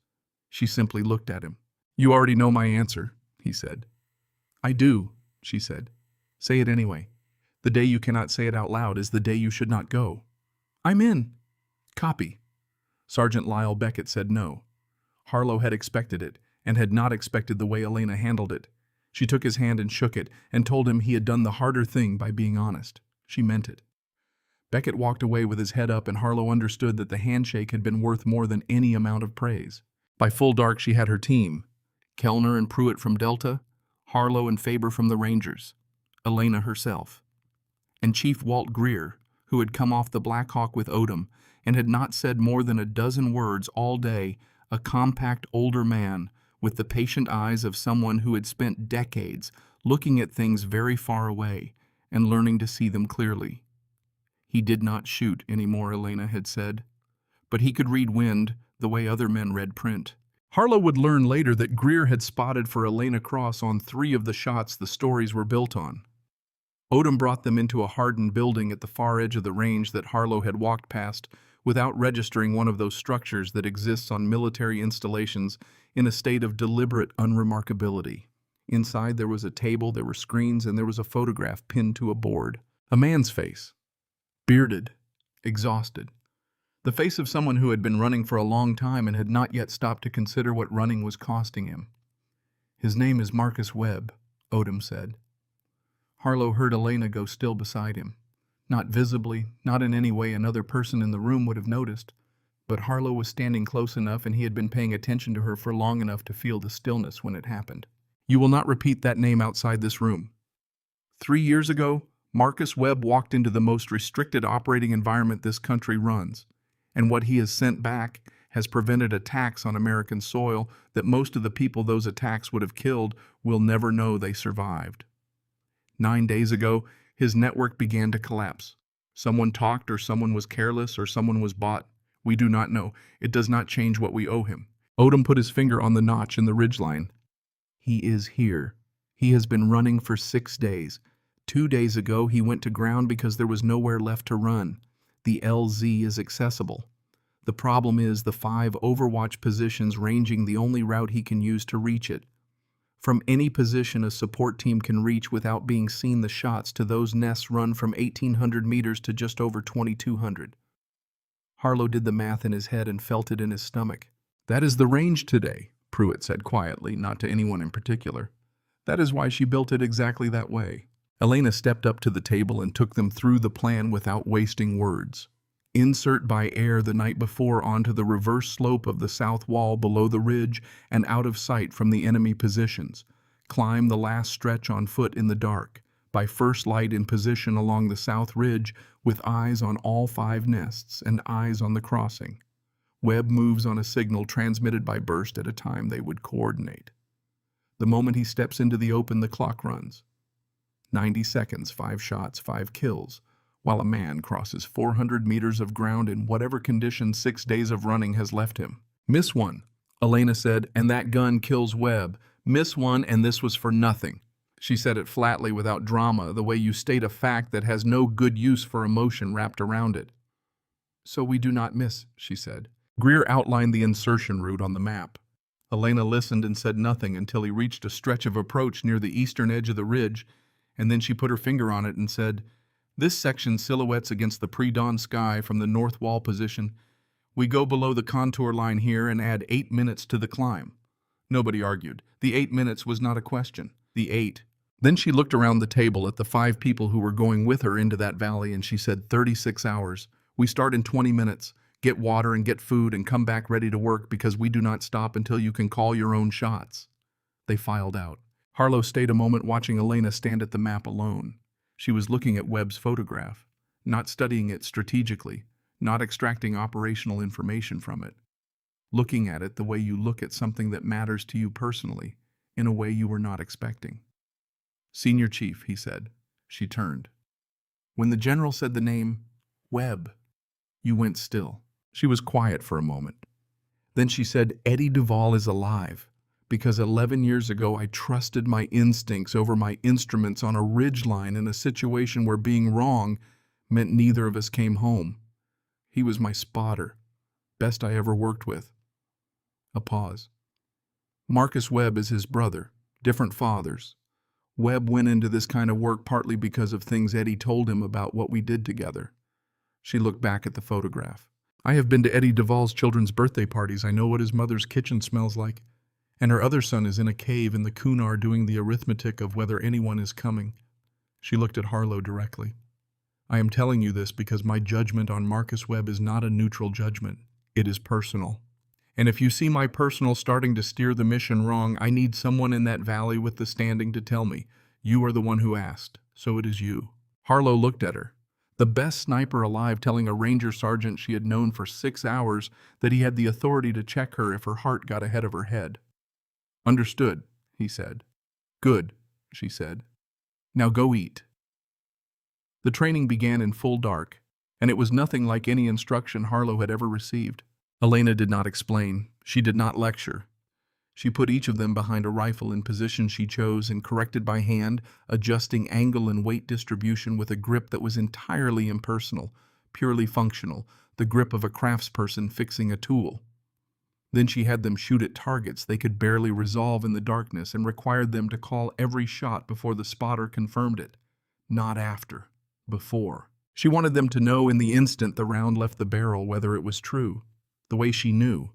She simply looked at him. You already know my answer, he said. I do, she said. Say it anyway. The day you cannot say it out loud is the day you should not go. I'm in. Copy. Sergeant Lyle Beckett said no. Harlow had expected it, and had not expected the way Elena handled it. She took his hand and shook it, and told him he had done the harder thing by being honest. She meant it. Beckett walked away with his head up, and Harlow understood that the handshake had been worth more than any amount of praise. By full dark, she had her team. Kellner and Pruitt from Delta, Harlow and Faber from the Rangers, Elena herself, and Chief Walt Greer, who had come off the Black Hawk with Odom and had not said more than a dozen words all day, a compact older man with the patient eyes of someone who had spent decades looking at things very far away and learning to see them clearly. He did not shoot anymore, Elena had said, but he could read wind the way other men read print. Harlow would learn later that Greer had spotted for Elena Cross on 3 of the shots the stories were built on. Odom brought them into a hardened building at the far edge of the range that Harlow had walked past without registering one of those structures that exists on military installations in a state of deliberate unremarkability. Inside there was a table, there were screens, and there was a photograph pinned to a board. A man's face. Bearded. Exhausted. The face of someone who had been running for a long time and had not yet stopped to consider what running was costing him. His name is Marcus Webb, Odom said. Harlow heard Elena go still beside him. Not visibly, not in any way another person in the room would have noticed, but Harlow was standing close enough and he had been paying attention to her for long enough to feel the stillness when it happened. You will not repeat that name outside this room. 3 years ago, Marcus Webb walked into the most restricted operating environment this country runs, and what he has sent back has prevented attacks on American soil that most of the people those attacks would have killed will never know they survived. 9 days ago, his network began to collapse. Someone talked, or someone was careless, or someone was bought. We do not know. It does not change what we owe him. Odom put his finger on the notch in the ridgeline. He is here. He has been running for 6 days. 2 days ago, he went to ground because there was nowhere left to run. The LZ is accessible. The problem is the 5 overwatch positions ranging the only route he can use to reach it. From any position a support team can reach without being seen, the shots to those nests run from 1,800 meters to just over 2,200. Harlow did the math in his head and felt it in his stomach. That is the range today, Pruitt said quietly, not to anyone in particular. That is why she built it exactly that way. Elena stepped up to the table and took them through the plan without wasting words. Insert by air the night before onto the reverse slope of the south wall below the ridge and out of sight from the enemy positions. Climb the last stretch on foot in the dark, by first light in position along the south ridge with eyes on all 5 nests and eyes on the crossing. Webb moves on a signal transmitted by burst at a time they would coordinate. The moment he steps into the open, the clock runs. 90 seconds, 5 shots, 5 kills, while a man crosses 400 meters of ground in whatever condition 6 days of running has left him. Miss one, Elena said, and that gun kills Webb. Miss one, and this was for nothing. She said it flatly, without drama, the way you state a fact that has no good use for emotion wrapped around it. So we do not miss, she said. Greer outlined the insertion route on the map. Elena listened and said nothing until he reached a stretch of approach near the eastern edge of the ridge, and then she put her finger on it and said, "This section silhouettes against the pre-dawn sky from the north wall position. We go below the contour line here and add 8 minutes to the climb." Nobody argued. The 8 minutes was not a question. The 8. Then she looked around the table at the 5 people who were going with her into that valley, and she said, 36 hours. We start in 20 minutes. Get water and get food and come back ready to work, because we do not stop until you can call your own shots. They filed out. Harlow stayed a moment watching Elena stand at the map alone. She was looking at Webb's photograph, not studying it strategically, not extracting operational information from it. Looking at it the way you look at something that matters to you personally, in a way you were not expecting. "Senior Chief," he said. She turned. When the general said the name, Webb, you went still. She was quiet for a moment. Then she said, "Eddie Duvall is alive, because 11 years ago I trusted my instincts over my instruments on a ridgeline in a situation where being wrong meant neither of us came home. He was my spotter, best I ever worked with." A pause. "Marcus Webb is his brother, different fathers. Webb went into this kind of work partly because of things Eddie told him about what we did together." She looked back at the photograph. "I have been to Eddie Duvall's children's birthday parties. I know what his mother's kitchen smells like. And her other son is in a cave in the Kunar doing the arithmetic of whether anyone is coming." She looked at Harlow directly. "I am telling you this because my judgment on Marcus Webb is not a neutral judgment. It is personal. And if you see my personal starting to steer the mission wrong, I need someone in that valley with the standing to tell me. You are the one who asked, so it is you." Harlow looked at her. The best sniper alive telling a ranger sergeant she had known for 6 hours that he had the authority to check her if her heart got ahead of her head. "Understood," he said. "Good," she said. "Now go eat." The training began in full dark, and it was nothing like any instruction Harlow had ever received. Elena did not explain. She did not lecture. She put each of them behind a rifle in position she chose and corrected by hand, adjusting angle and weight distribution with a grip that was entirely impersonal, purely functional, the grip of a craftsperson fixing a tool. Then she had them shoot at targets they could barely resolve in the darkness and required them to call every shot before the spotter confirmed it. Not after. Before. She wanted them to know in the instant the round left the barrel whether it was true, the way she knew.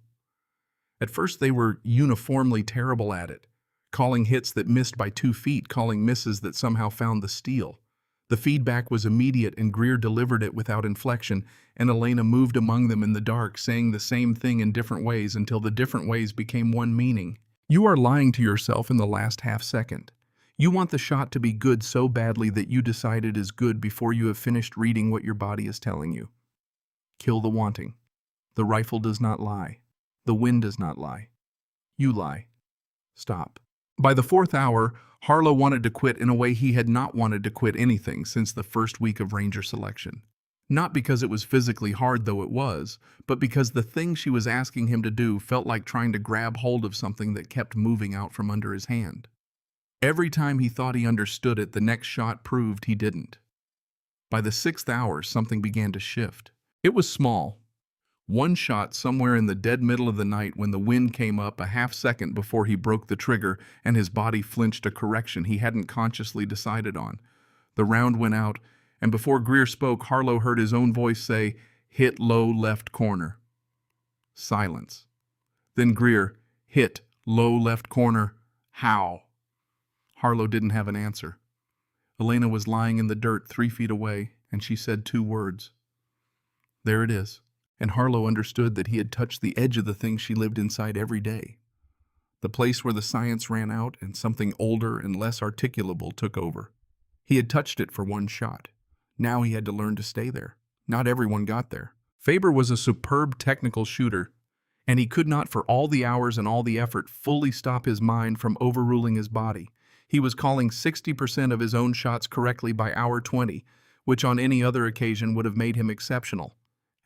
At first they were uniformly terrible at it, calling hits that missed by 2 feet, calling misses that somehow found the steel. The feedback was immediate and Greer delivered it without inflection, and Elena moved among them in the dark, saying the same thing in different ways until the different ways became one meaning. You are lying to yourself in the last half second. You want the shot to be good so badly that you decide it is good before you have finished reading what your body is telling you. Kill the wanting. The rifle does not lie. The wind does not lie. You lie. Stop. By the 4th hour, Harlow wanted to quit in a way he had not wanted to quit anything since the first week of ranger selection. Not because it was physically hard, though it was, but because the thing she was asking him to do felt like trying to grab hold of something that kept moving out from under his hand. Every time he thought he understood it, the next shot proved he didn't. By the 6th hour, something began to shift. It was small. One shot somewhere in the dead middle of the night when the wind came up a half second before he broke the trigger and his body flinched a correction he hadn't consciously decided on. The round went out, and before Greer spoke, Harlow heard his own voice say, "Hit low left corner." Silence. Then Greer, "Hit low left corner. How?" Harlow didn't have an answer. Elena was lying in the dirt 3 feet away, and she said 2 words. There it is. And Harlow understood that he had touched the edge of the thing she lived inside every day. The place where the science ran out and something older and less articulable took over. He had touched it for 1 shot. Now he had to learn to stay there. Not everyone got there. Faber was a superb technical shooter, and he could not for all the hours and all the effort fully stop his mind from overruling his body. He was calling 60% of his own shots correctly by hour 20, which on any other occasion would have made him exceptional,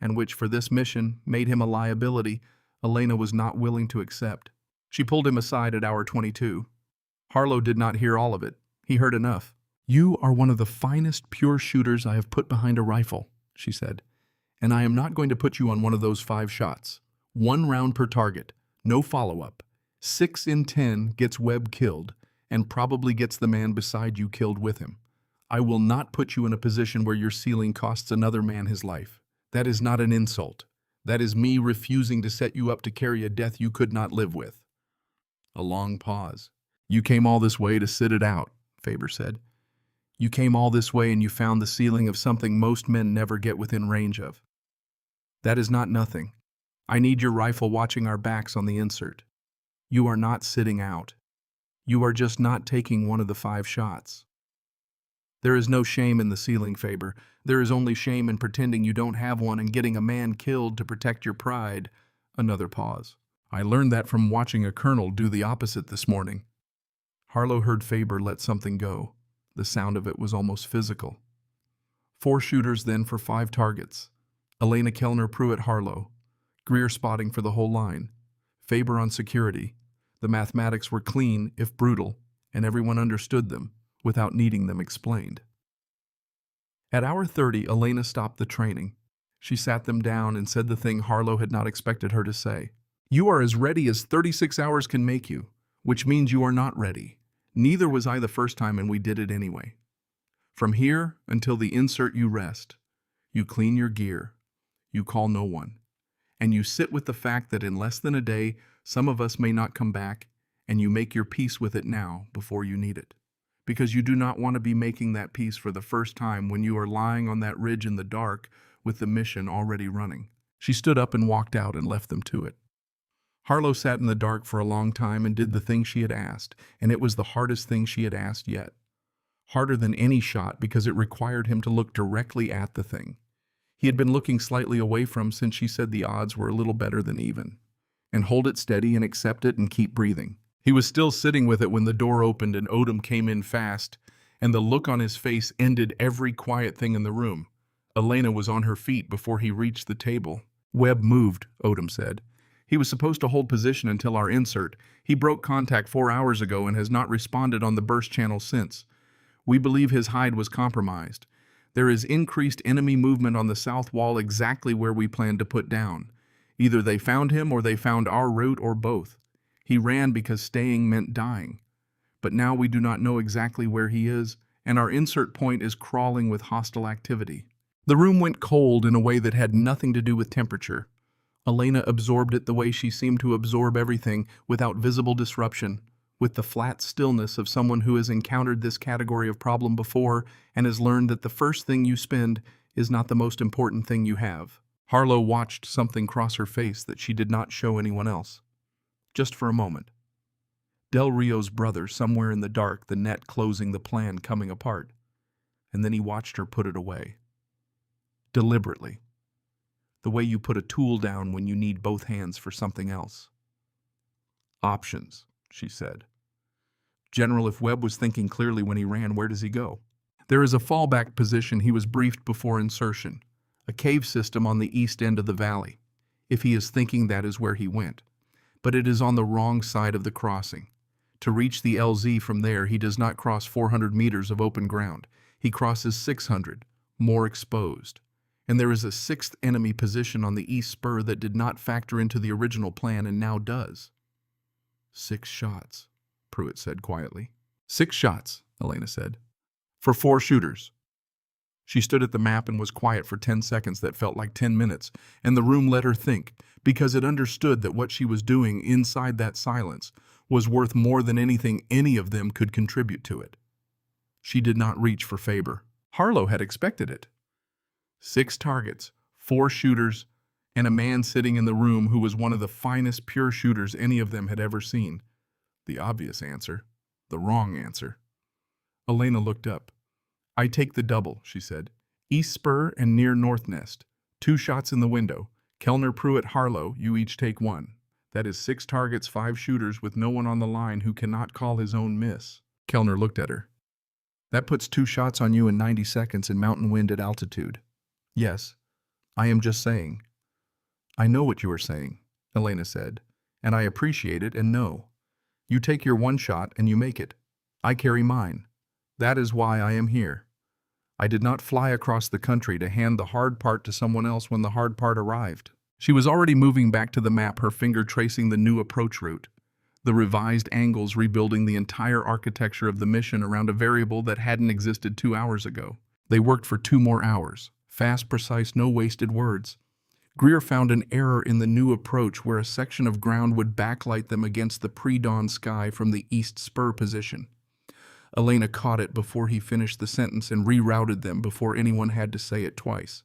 and which for this mission made him a liability Elena was not willing to accept. She pulled him aside at hour 22. Harlow did not hear all of it. He heard enough. "You are one of the finest pure shooters I have put behind a rifle," she said, "and I am not going to put you on one of those 5 shots. 1 round per target, no follow-up. 6 in 10 gets Webb killed, and probably gets the man beside you killed with him. I will not put you in a position where your ceiling costs another man his life. That is not an insult. That is me refusing to set you up to carry a death you could not live with." A long pause. "You came all this way to sit it out," Faber said. "You came all this way and you found the ceiling of something most men never get within range of. That is not nothing. I need your rifle watching our backs on the insert. You are not sitting out. You are just not taking one of the 5 shots. There is no shame in the ceiling, Faber. There is only shame in pretending you don't have one and getting a man killed to protect your pride." Another pause. "I learned that from watching a colonel do the opposite this morning." Harlow heard Faber let something go. The sound of it was almost physical. 4 shooters then for 5 targets. Elena Kellner Pruitt Harlow. Greer spotting for the whole line. Faber on security. The mathematics were clean, if brutal, and everyone understood them, without needing them explained. At hour 30, Elena stopped the training. She sat them down and said the thing Harlow had not expected her to say. "You are as ready as 36 hours can make you, which means you are not ready. Neither was I the first time, and we did it anyway. From here until the insert you rest. You clean your gear. You call no one. And you sit with the fact that in less than a day, some of us may not come back, and you make your peace with it now before you need it. Because you do not want to be making that peace for the first time when you are lying on that ridge in the dark with the mission already running." She stood up and walked out and left them to it. Harlow sat in the dark for a long time and did the thing she had asked, and it was the hardest thing she had asked yet. Harder than any shot because it required him to look directly at the thing. He had been looking slightly away from since she said the odds were a little better than even. And hold it steady and accept it and keep breathing. He was still sitting with it when the door opened and Odom came in fast, and the look on his face ended every quiet thing in the room. Elena was on her feet before he reached the table. "Webb moved," Odom said. "He was supposed to hold position until our insert. He broke contact 4 hours ago and has not responded on the burst channel since. We believe his hide was compromised. There is increased enemy movement on the south wall exactly where we planned to put down. Either they found him or they found our route or both. He ran because staying meant dying. But now we do not know exactly where he is, and our insert point is crawling with hostile activity." The room went cold in a way that had nothing to do with temperature. Elena absorbed it the way she seemed to absorb everything, without visible disruption, with the flat stillness of someone who has encountered this category of problem before and has learned that the first thing you spend is not the most important thing you have. Harlow watched something cross her face that she did not show anyone else. Just for a moment. Del Rio's brother somewhere in the dark, the net closing the plan coming apart. And then he watched her put it away. Deliberately. The way you put a tool down when you need both hands for something else. "Options," she said. "General, if Webb was thinking clearly when he ran, where does he go?" "There is a fallback position he was briefed before insertion, a cave system on the east end of the valley, if he is thinking that is where he went. But it is on the wrong side of the crossing. To reach the LZ from there, he does not cross 400 meters of open ground. He crosses 600, more exposed. And there is a 6th enemy position on the east spur that did not factor into the original plan and now does." 6 shots, Pruitt said quietly. 6 shots, Elena said. "For 4 shooters." She stood at the map and was quiet for 10 seconds that felt like 10 minutes, and the room let her think, because it understood that what she was doing inside that silence was worth more than anything any of them could contribute to it. She did not reach for Faber. Harlow had expected it. 6 targets, 4 shooters, and a man sitting in the room who was one of the finest pure shooters any of them had ever seen. The obvious answer. The wrong answer. Elena looked up. "I take the double," she said. "East Spur and near North Nest. 2 shots in the window. Kellner, Pruitt, Harlow, you each take 1. That is 6 targets, 5 shooters with no one on the line who cannot call his own miss." Kellner looked at her. "That puts 2 shots on you in 90 seconds in mountain wind at altitude." "Yes, I am just saying." "I know what you are saying," Elena said, "and I appreciate it and know. You take your 1 shot and you make it. I carry mine. That is why I am here. I did not fly across the country to hand the hard part to someone else when the hard part arrived." She was already moving back to the map, her finger tracing the new approach route, the revised angles rebuilding the entire architecture of the mission around a variable that hadn't existed 2 hours ago. They worked for 2 more hours. Fast, precise, no wasted words. Greer found an error in the new approach where a section of ground would backlight them against the pre-dawn sky from the east spur position. Elena caught it before he finished the sentence and rerouted them before anyone had to say it twice.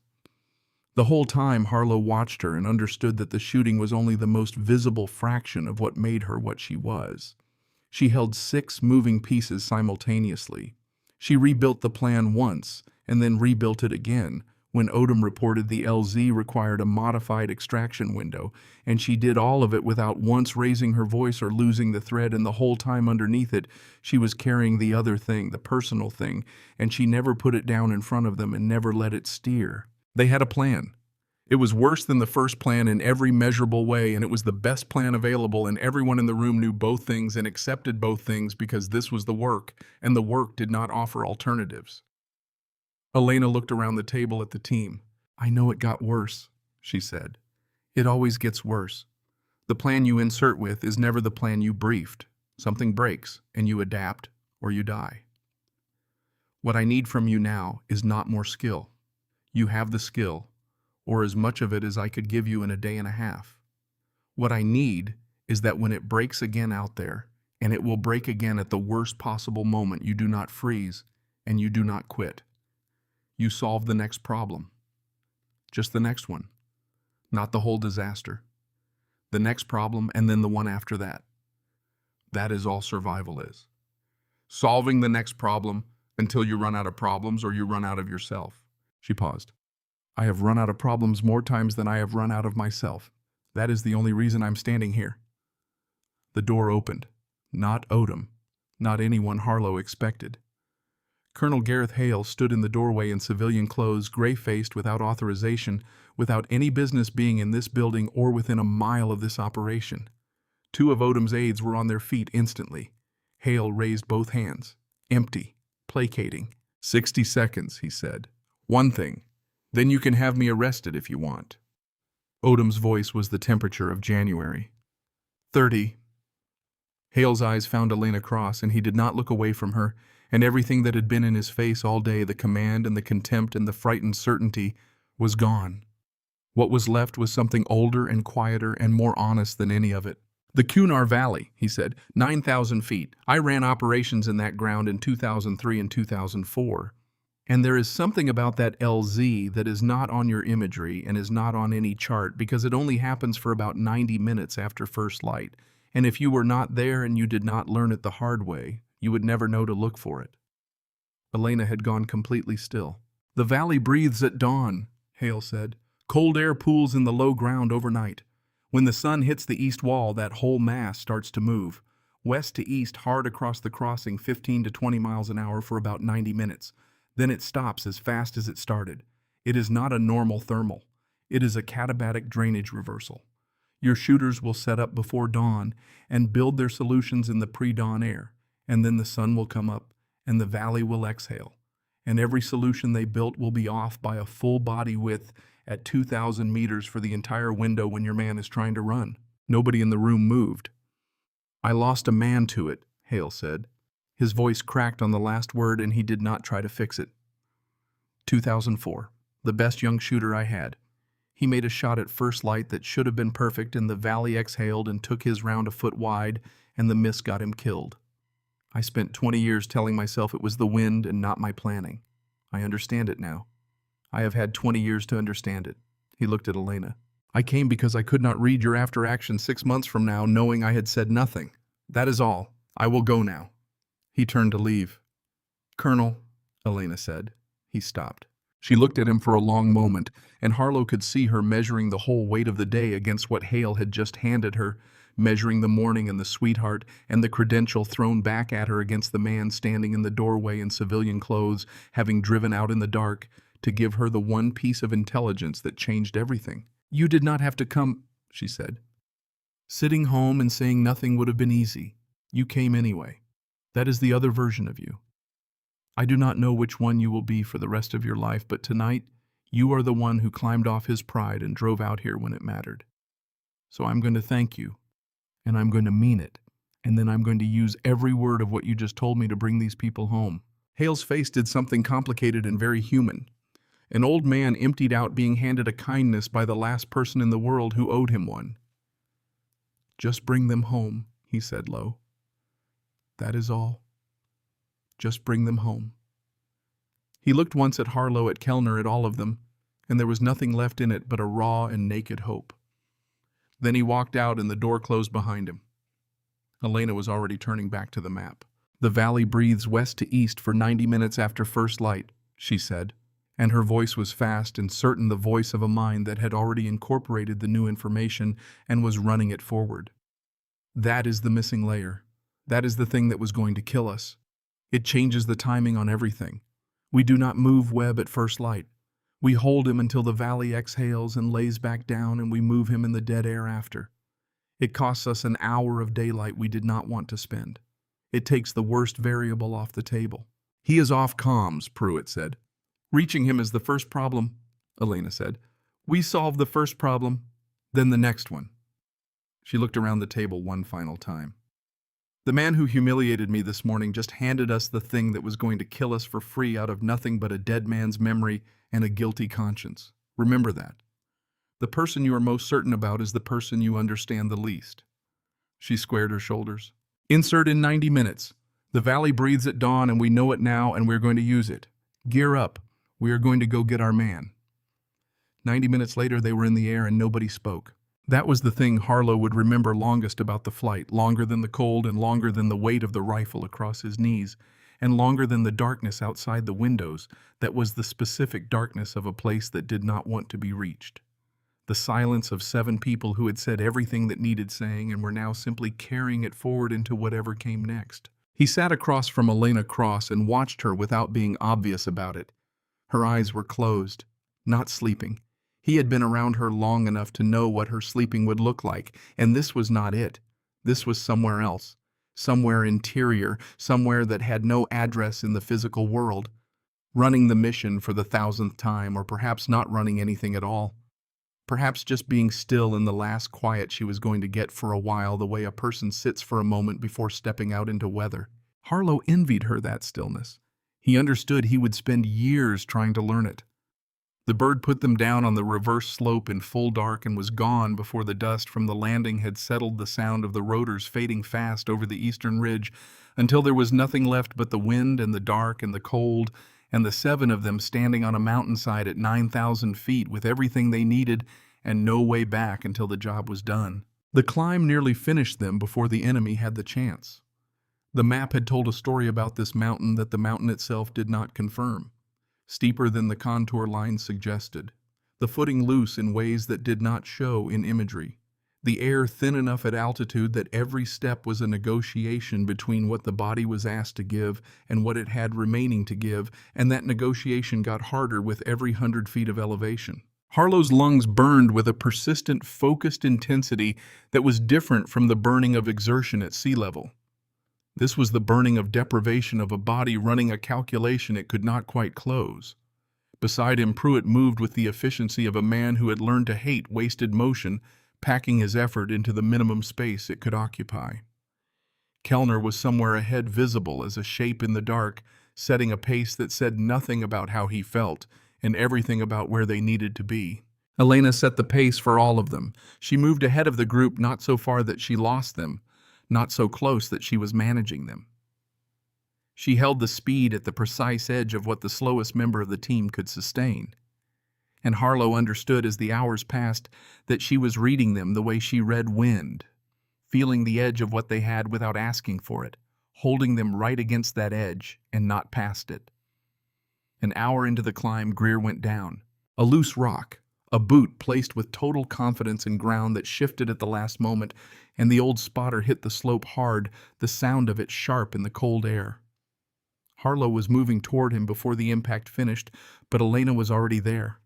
The whole time Harlow watched her and understood that the shooting was only the most visible fraction of what made her what she was. She held 6 moving pieces simultaneously. She rebuilt the plan once and then rebuilt it again. When Odom reported the LZ required a modified extraction window, and she did all of it without once raising her voice or losing the thread, and the whole time underneath it, she was carrying the other thing, the personal thing, and she never put it down in front of them and never let it steer. They had a plan. It was worse than the first plan in every measurable way, and it was the best plan available, and everyone in the room knew both things and accepted both things because this was the work, and the work did not offer alternatives. Elena looked around the table at the team. "I know it got worse," she said. "It always gets worse. The plan you insert with is never the plan you briefed. Something breaks, and you adapt, or you die. What I need from you now is not more skill. You have the skill, or as much of it as I could give you in a day and a half. What I need is that when it breaks again out there, and it will break again at the worst possible moment, you do not freeze, and you do not quit. You solve the next problem. Just the next one. Not the whole disaster. The next problem and then the one after that. That is all survival is. Solving the next problem until you run out of problems or you run out of yourself." She paused. "I have run out of problems more times than I have run out of myself. That is the only reason I'm standing here." The door opened. Not Odom. Not anyone Harlow expected. Colonel Gareth Hale stood in the doorway in civilian clothes, gray-faced, without authorization, without any business being in this building or within a mile of this operation. 2 of Odom's aides were on their feet instantly. Hale raised both hands. Empty. Placating. 60 seconds, he said. 1 thing. Then you can have me arrested if you want. Odom's voice was the temperature of January. 30. Hale's eyes found Elena Cross, and he did not look away from her, and everything that had been in his face all day, the command and the contempt and the frightened certainty, was gone. What was left was something older and quieter and more honest than any of it. "The Cunard Valley," he said, 9,000 feet. I ran operations in that ground in 2003 and 2004. And there is something about that LZ that is not on your imagery and is not on any chart because it only happens for about 90 minutes after first light. And if you were not there and you did not learn it the hard way, you would never know to look for it." Elena had gone completely still. "The valley breathes at dawn," Hale said. "Cold air pools in the low ground overnight. When the sun hits the east wall, that whole mass starts to move. West to east, hard across the crossing, 15 to 20 miles an hour for about 90 minutes. Then it stops as fast as it started. It is not a normal thermal. It is a katabatic drainage reversal. Your shooters will set up before dawn and build their solutions in the pre-dawn air. And then the sun will come up, and the valley will exhale. And every solution they built will be off by a full body width at 2,000 meters for the entire window when your man is trying to run." Nobody in the room moved. "I lost a man to it," Hale said. His voice cracked on the last word, and he did not try to fix it. 2004. The best young shooter I had. He made a shot at first light that should have been perfect, and the valley exhaled and took his round a foot wide, and the miss got him killed. I spent 20 years telling myself it was the wind and not my planning. I understand it now. I have had 20 years to understand it. He looked at Elena. I came because I could not read your after action 6 months from now knowing I had said nothing. That is all. I will go now. He turned to leave. Colonel, Elena said. He stopped. She looked at him for a long moment, and Harlow could see her measuring the whole weight of the day against what Hale had just handed her, measuring the morning and the sweetheart and the credential thrown back at her against the man standing in the doorway in civilian clothes, having driven out in the dark, to give her the one piece of intelligence that changed everything. You did not have to come, she said. Sitting home and saying nothing would have been easy. You came anyway. That is the other version of you. I do not know which one you will be for the rest of your life, but tonight, you are the one who climbed off his pride and drove out here when it mattered. So I'm going to thank you, and I'm going to mean it, and then I'm going to use every word of what you just told me to bring these people home. Hale's face did something complicated and very human. An old man emptied out being handed a kindness by the last person in the world who owed him one. Just bring them home, he said low. That is all. Just bring them home. He looked once at Harlow, at Kellner, at all of them, and there was nothing left in it but a raw and naked hope. Then he walked out and the door closed behind him. Elena was already turning back to the map. The valley breathes west to east for 90 minutes after first light, she said, and her voice was fast and certain, the voice of a mind that had already incorporated the new information and was running it forward. That is the missing layer. That is the thing that was going to kill us. It changes the timing on everything. We do not move Webb at first light. We hold him until the valley exhales and lays back down, and we move him in the dead air after. It costs us an hour of daylight we did not want to spend. It takes the worst variable off the table. He is off comms, Pruitt said. Reaching him is the first problem, Elena said. We solve the first problem, then the next one. She looked around the table one final time. The man who humiliated me this morning just handed us the thing that was going to kill us for free out of nothing but a dead man's memory and a guilty conscience. Remember that. The person you are most certain about is the person you understand the least. She squared her shoulders. Insert in 90 minutes. The valley breathes at dawn and we know it now and we're going to use it. Gear up. We are going to go get our man. 90 minutes later they were in the air and nobody spoke. That was the thing Harlow would remember longest about the flight, longer than the cold and longer than the weight of the rifle across his knees, and longer than the darkness outside the windows that was the specific darkness of a place that did not want to be reached. The silence of 7 people who had said everything that needed saying and were now simply carrying it forward into whatever came next. He sat across from Elena Cross and watched her without being obvious about it. Her eyes were closed, not sleeping. He had been around her long enough to know what her sleeping would look like, and this was not it. This was somewhere else, somewhere interior, somewhere that had no address in the physical world. Running the mission for the 1000th time, or perhaps not running anything at all. Perhaps just being still in the last quiet she was going to get for a while, the way a person sits for a moment before stepping out into weather. Harlow envied her that stillness. He understood he would spend years trying to learn it. The bird put them down on the reverse slope in full dark and was gone before the dust from the landing had settled the sound of the rotors fading fast over the eastern ridge until there was nothing left but the wind and the dark and the cold and the 7 of them standing on a mountainside at 9,000 feet with everything they needed and no way back until the job was done. The climb nearly finished them before the enemy had the chance. The map had told a story about this mountain that the mountain itself did not confirm. Steeper than the contour line suggested, the footing loose in ways that did not show in imagery, the air thin enough at altitude that every step was a negotiation between what the body was asked to give and what it had remaining to give, and that negotiation got harder with every 100 feet of elevation. Harlow's lungs burned with a persistent, focused intensity that was different from the burning of exertion at sea level. This was the burning of deprivation of a body running a calculation it could not quite close. Beside him, Pruitt moved with the efficiency of a man who had learned to hate wasted motion, packing his effort into the minimum space it could occupy. Kellner was somewhere ahead, visible as a shape in the dark, setting a pace that said nothing about how he felt and everything about where they needed to be. Elena set the pace for all of them. She moved ahead of the group, not so far that she lost them, not so close that she was managing them. She held the speed at the precise edge of what the slowest member of the team could sustain. And Harlow understood as the hours passed that she was reading them the way she read wind, feeling the edge of what they had without asking for it, holding them right against that edge and not past it. An hour into the climb, Greer went down. A loose rock, a boot placed with total confidence in ground that shifted at the last moment, and the old spotter hit the slope hard, the sound of it sharp in the cold air. Harlow was moving toward him before the impact finished, but Elena was already there.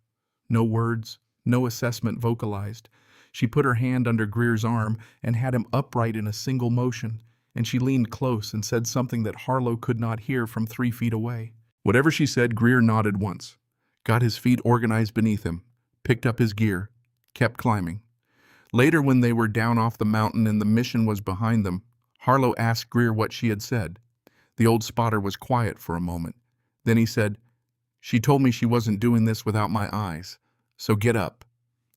No words, no assessment vocalized. She put her hand under Greer's arm and had him upright in a single motion, and she leaned close and said something that Harlow could not hear from 3 feet away. Whatever she said, Greer nodded once, got his feet organized beneath him, picked up his gear, kept climbing. Later, when they were down off the mountain and the mission was behind them, Harlow asked Greer what she had said. The old spotter was quiet for a moment. Then he said, "She told me she wasn't doing this without my eyes, so get up."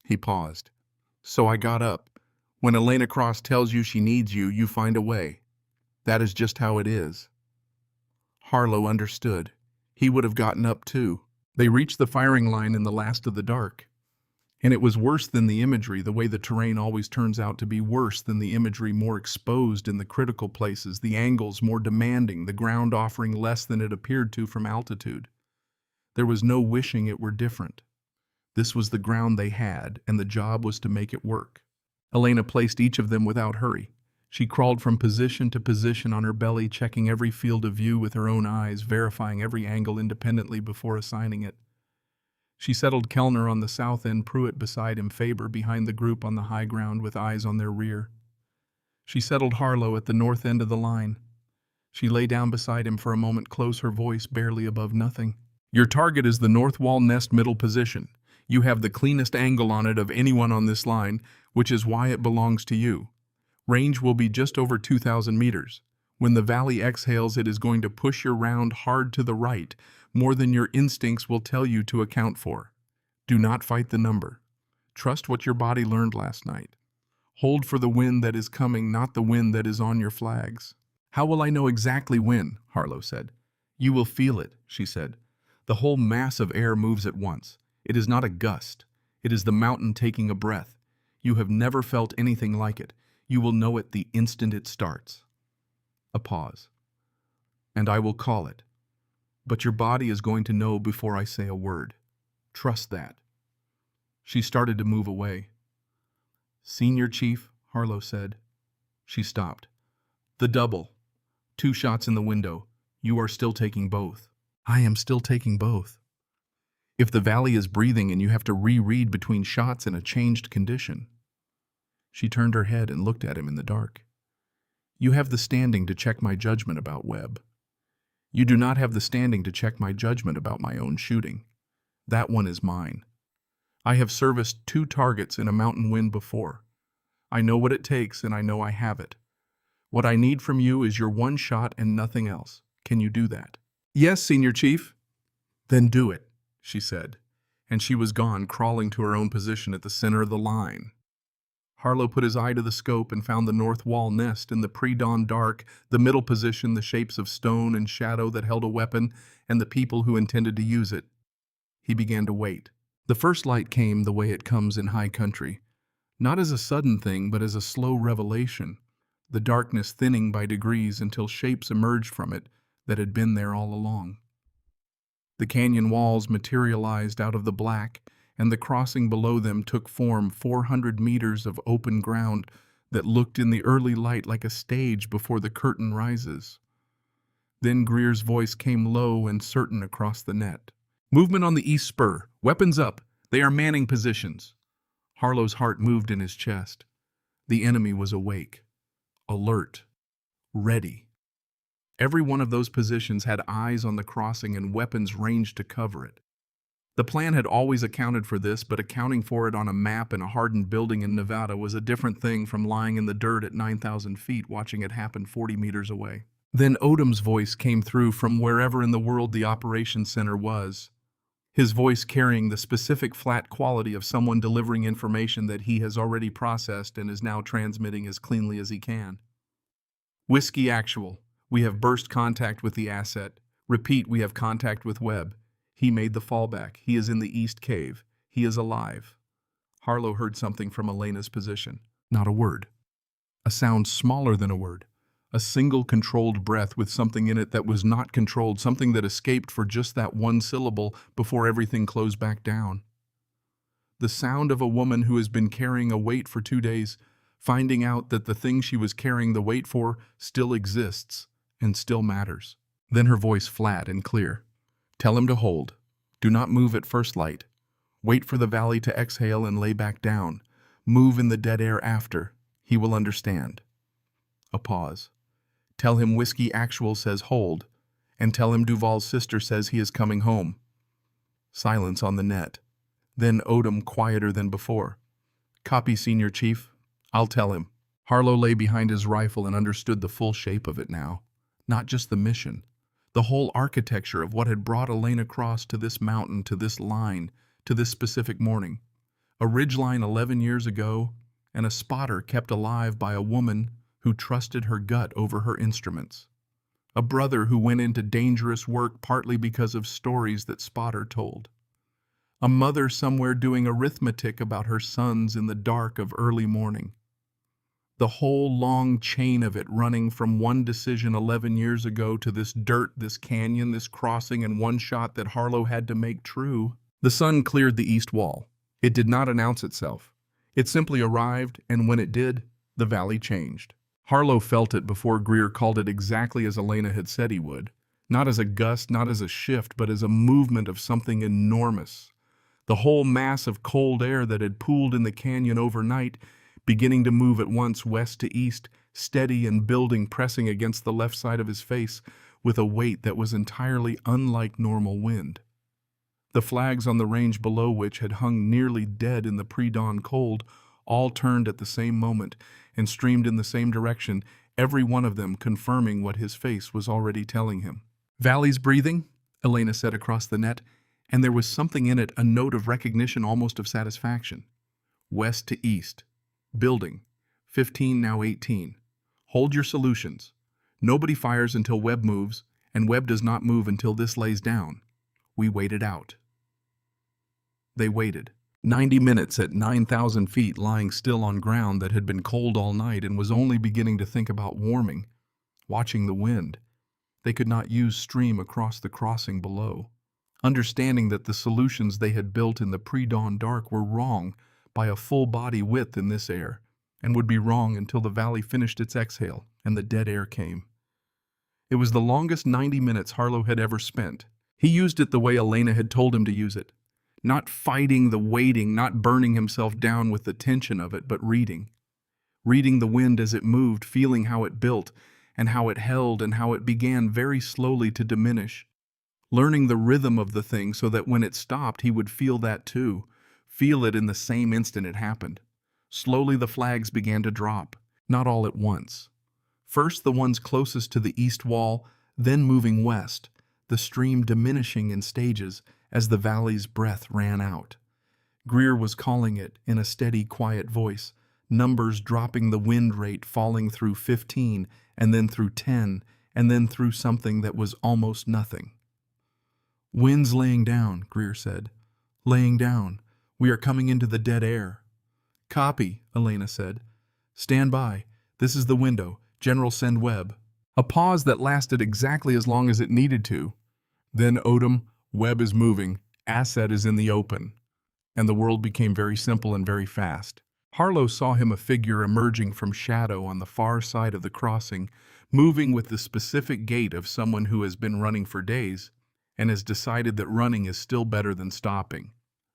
He paused. "So I got up. When Elena Cross tells you she needs you, you find a way. That is just how it is." Harlow understood. He would have gotten up too. They reached the firing line in the last of the dark. And it was worse than the imagery, the way the terrain always turns out to be worse than the imagery, more exposed in the critical places, the angles more demanding, the ground offering less than it appeared to from altitude. There was no wishing it were different. This was the ground they had, and the job was to make it work. Elena placed each of them without hurry. She crawled from position to position on her belly, checking every field of view with her own eyes, verifying every angle independently before assigning it. She settled Kellner on the south end, Pruitt beside him, Faber behind the group on the high ground with eyes on their rear. She settled Harlow at the north end of the line. She lay down beside him for a moment, close, her voice barely above nothing. "Your target is the north wall nest middle position. You have the cleanest angle on it of anyone on this line, which is why it belongs to you. Range will be just over 2,000 meters. When the valley exhales, it is going to push your round hard to the right, more than your instincts will tell you to account for. Do not fight the number. Trust what your body learned last night. Hold for the wind that is coming, not the wind that is on your flags." "How will I know exactly when?" Harlow said. "You will feel it," she said. "The whole mass of air moves at once. It is not a gust. It is the mountain taking a breath. You have never felt anything like it. You will know it the instant it starts." A pause. "And I will call it. But your body is going to know before I say a word. Trust that." She started to move away. "Senior Chief," Harlow said. She stopped. "The double. 2 shots in the window. You are still taking both." "I am still taking both." "If the valley is breathing and you have to reread between shots in a changed condition." She turned her head and looked at him in the dark. "You have the standing to check my judgment about Webb. You do not have the standing to check my judgment about my own shooting. That one is mine. I have serviced 2 targets in a mountain wind before. I know what it takes, and I know I have it. What I need from you is your 1 shot and nothing else. Can you do that?" "Yes, Senior Chief." "Then do it," she said, and she was gone, crawling to her own position at the center of the line. Harlow put his eye to the scope and found the north wall nest in the pre-dawn dark, the middle position, the shapes of stone and shadow that held a weapon, and the people who intended to use it. He began to wait. The first light came the way it comes in high country, not as a sudden thing, but as a slow revelation, the darkness thinning by degrees until shapes emerged from it that had been there all along. The canyon walls materialized out of the black, and the crossing below them took form, 400 meters of open ground that looked in the early light like a stage before the curtain rises. Then Greer's voice came low and certain across the net. "Movement on the east spur. Weapons up. They are manning positions." Harlow's heart moved in his chest. The enemy was awake, alert, ready. Every one of those positions had eyes on the crossing and weapons ranged to cover it. The plan had always accounted for this, but accounting for it on a map in a hardened building in Nevada was a different thing from lying in the dirt at 9,000 feet watching it happen 40 meters away. Then Odom's voice came through from wherever in the world the operations center was, his voice carrying the specific flat quality of someone delivering information that he has already processed and is now transmitting as cleanly as he can. "Whiskey Actual. We have burst contact with the asset. Repeat, we have contact with Webb. He made the fallback. He is in the east cave. He is alive. Harlow heard something from Elena's position. Not a word. A sound smaller than a word. A single controlled breath with something in it that was not controlled, something that escaped for just that one syllable before everything closed back down. The sound of a woman who has been carrying a weight for 2 days, finding out that the thing she was carrying the weight for still exists and still matters. Then her voice flat and clear. Tell him to hold. Do not move at first light. Wait for the valley to exhale and lay back down. Move in the dead air after. He will understand. A pause. Tell him Whiskey Actual says hold, and tell him Duval's sister says he is coming home. Silence on the net. Then Odom quieter than before. Copy, Senior Chief. I'll tell him. Harlow lay behind his rifle and understood the full shape of it now. Not just the mission. The whole architecture of what had brought Elena Cross to this mountain, to this line, to this specific morning. A ridgeline 11 years ago, and a spotter kept alive by a woman who trusted her gut over her instruments. A brother who went into dangerous work partly because of stories that Spotter told. A mother somewhere doing arithmetic about her sons in the dark of early morning. The whole long chain of it running from one decision 11 years ago to this dirt, this canyon, this crossing, and one shot that Harlow had to make true. The sun cleared the east wall. It did not announce itself. It simply arrived, and when it did, the valley changed. Harlow felt it before Greer called it exactly as Elena had said he would. Not as a gust, not as a shift, but as a movement of something enormous. The whole mass of cold air that had pooled in the canyon overnight, beginning to move at once west to east, steady and building, pressing against the left side of his face with a weight that was entirely unlike normal wind. The flags on the range below, which had hung nearly dead in the pre-dawn cold, all turned at the same moment and streamed in the same direction, every one of them confirming what his face was already telling him. Valley's breathing, Elena said across the net, and there was something in it, a note of recognition, almost of satisfaction. West to east. Building. 15, now 18. Hold your solutions. Nobody fires until Webb moves, and Webb does not move until this lays down. We wait it out. They waited. 90 minutes at 9,000 feet, lying still on ground that had been cold all night and was only beginning to think about warming, watching the wind. They could not use stream across the crossing below. Understanding that the solutions they had built in the pre-dawn dark were wrong by a full body width in this air, and would be wrong until the valley finished its exhale and the dead air came. It was the longest 90 minutes Harlow had ever spent. He used it the way Elena had told him to use it. Not fighting the waiting, not burning himself down with the tension of it, but reading. Reading the wind as it moved, feeling how it built, and how it held, and how it began very slowly to diminish. Learning the rhythm of the thing so that when it stopped, he would feel that too. Feel it in the same instant it happened. Slowly the flags began to drop, not all at once. First the ones closest to the east wall, then moving west, the stream diminishing in stages as the valley's breath ran out. Greer was calling it in a steady, quiet voice, numbers dropping, the wind rate falling through 15, and then through 10, and then through something that was almost nothing. Wind's laying down, Greer said. Laying down. We are coming into the dead air. Copy, Elena said. Stand by. This is the window. General, send Webb. A pause that lasted exactly as long as it needed to. Then Odom, Webb is moving, asset is in the open. And the world became very simple and very fast. Harlow saw him, a figure emerging from shadow on the far side of the crossing, moving with the specific gait of someone who has been running for days and has decided that running is still better than stopping.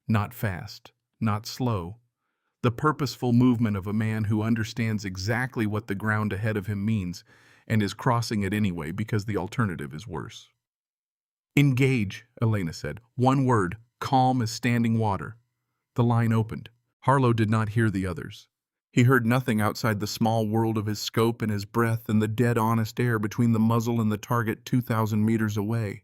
Not fast, not slow. The purposeful movement of a man who understands exactly what the ground ahead of him means and is crossing it anyway because the alternative is worse. Engage, Elena said. One word, calm as standing water. The line opened. Harlow did not hear the others. He heard nothing outside the small world of his scope and his breath and the dead honest air between the muzzle and the target 2,000 meters away.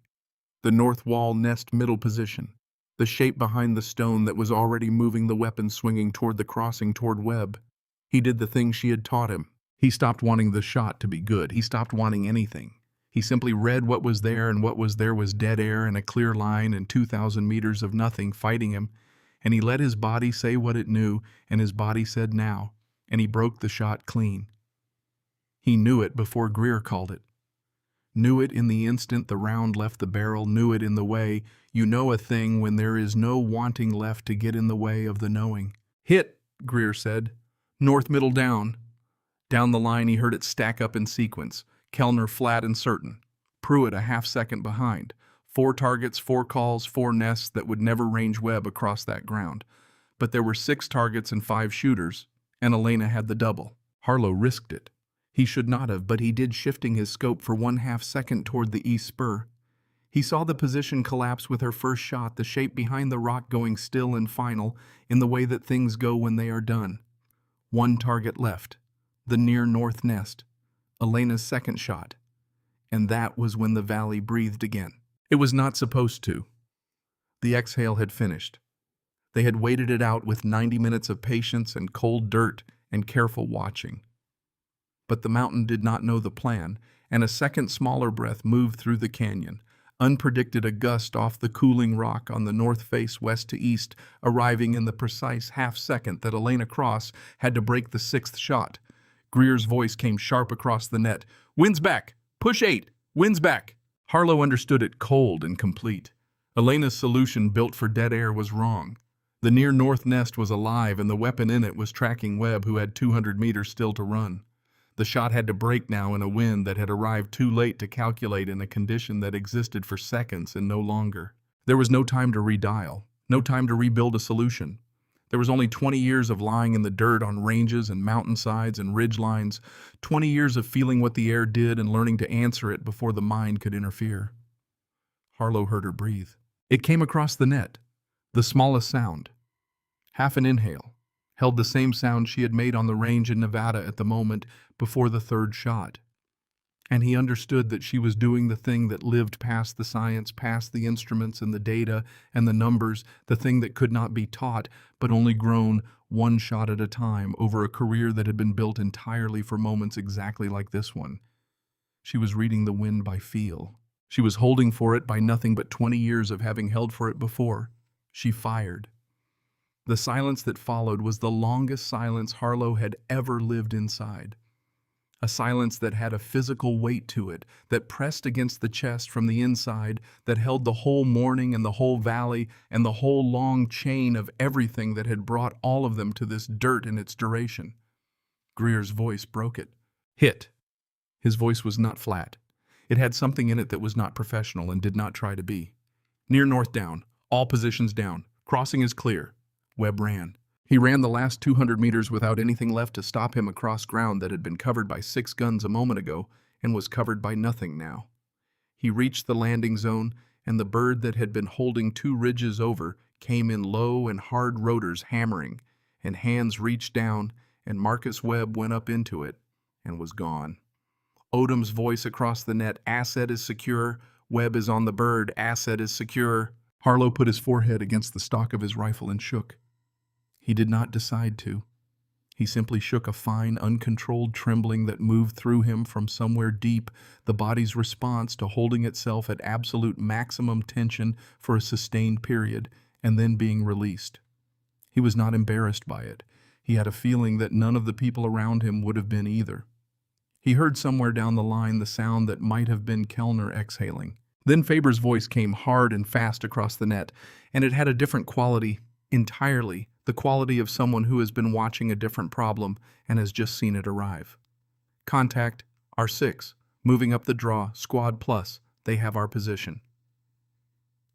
The north wall nest middle position. The shape behind the stone that was already moving, the weapon swinging toward the crossing, toward Webb. He did the thing she had taught him. He stopped wanting the shot to be good. He stopped wanting anything. He simply read what was there, and what was there was dead air and a clear line and 2,000 meters of nothing fighting him. And he let his body say what it knew, and his body said now, and he broke the shot clean. He knew it before Greer called it. Knew it in the instant the round left the barrel, knew it in the way you know a thing when there is no wanting left to get in the way of the knowing. "Hit," Greer said. "North middle down." Down the line he heard it stack up in sequence. Kellner flat and certain. Pruitt a half-second behind. 4 targets, 4 calls, 4 nests that would never range Webb across that ground. But there were 6 targets and 5 shooters, and Elena had the double. Harlow risked it. He should not have, but he did, shifting his scope for 1/2 second toward the east spur. He saw the position collapse with her first shot, the shape behind the rock going still and final, in the way that things go when they are done. 1 target left. The near north nest. Elena's second shot. And that was when the valley breathed again. It was not supposed to. The exhale had finished. They had waited it out with 90 minutes of patience and cold dirt and careful watching. But the mountain did not know the plan, and a second smaller breath moved through the canyon, unpredicted, a gust off the cooling rock on the north face west to east, arriving in the precise half-second that Elena Cross had to break the 6th shot. Greer's voice came sharp across the net. "Wind's back! Push 8! Wind's back!" Harlow understood it, cold and complete. Elena's solution built for dead air was wrong. The near north nest was alive, and the weapon in it was tracking Webb, who had 200 meters still to run. The shot had to break now in a wind that had arrived too late to calculate in a condition that existed for seconds and no longer. There was no time to redial, no time to rebuild a solution. There was only 20 years of lying in the dirt on ranges and mountainsides and ridge lines, 20 years of feeling what the air did and learning to answer it before the mind could interfere. Harlow heard her breathe. It came across the net, the smallest sound. Half an inhale, held the same sound she had made on the range in Nevada at the moment before the 3rd shot. And he understood that she was doing the thing that lived past the science, past the instruments and the data and the numbers, the thing that could not be taught, but only grown 1 shot at a time over a career that had been built entirely for moments exactly like this one. She was reading the wind by feel. She was holding for it by nothing but 20 years of having held for it before. She fired. The silence that followed was the longest silence Harlow had ever lived inside. A silence that had a physical weight to it, that pressed against the chest from the inside, that held the whole morning and the whole valley and the whole long chain of everything that had brought all of them to this dirt in its duration. Greer's voice broke it. "Hit." His voice was not flat. It had something in it that was not professional and did not try to be. "Near north down. All positions down. Crossing is clear." Webb ran. He ran the last 200 meters without anything left to stop him across ground that had been covered by 6 guns a moment ago and was covered by nothing now. He reached the landing zone, and the bird that had been holding 2 ridges over came in low and hard rotors hammering, and hands reached down, and Marcus Webb went up into it and was gone. Odom's voice across the net, "Asset is secure. Webb is on the bird. Asset is secure." Harlow put his forehead against the stock of his rifle and shook. He did not decide to. He simply shook, a fine, uncontrolled trembling that moved through him from somewhere deep, the body's response to holding itself at absolute maximum tension for a sustained period, and then being released. He was not embarrassed by it. He had a feeling that none of the people around him would have been either. He heard somewhere down the line the sound that might have been Kellner exhaling. Then Faber's voice came hard and fast across the net, and it had a different quality entirely, the quality of someone who has been watching a different problem and has just seen it arrive. "Contact, R6, moving up the draw, squad plus, they have our position."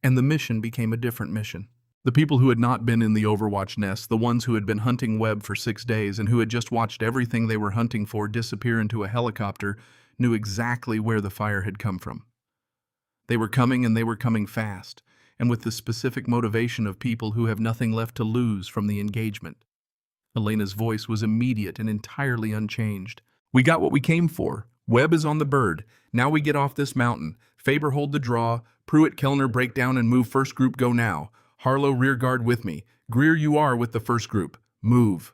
And the mission became a different mission. The people who had not been in the Overwatch nest, the ones who had been hunting Webb for 6 days and who had just watched everything they were hunting for disappear into a helicopter, knew exactly where the fire had come from. They were coming, and they were coming fast, and with the specific motivation of people who have nothing left to lose from the engagement. Elena's voice was immediate and entirely unchanged. "We got what we came for. Webb is on the bird. Now we get off this mountain. Faber hold the draw. Pruitt, Kellner break down and move. First group go now. Harlow rear guard with me. Greer, you are with the first group. Move."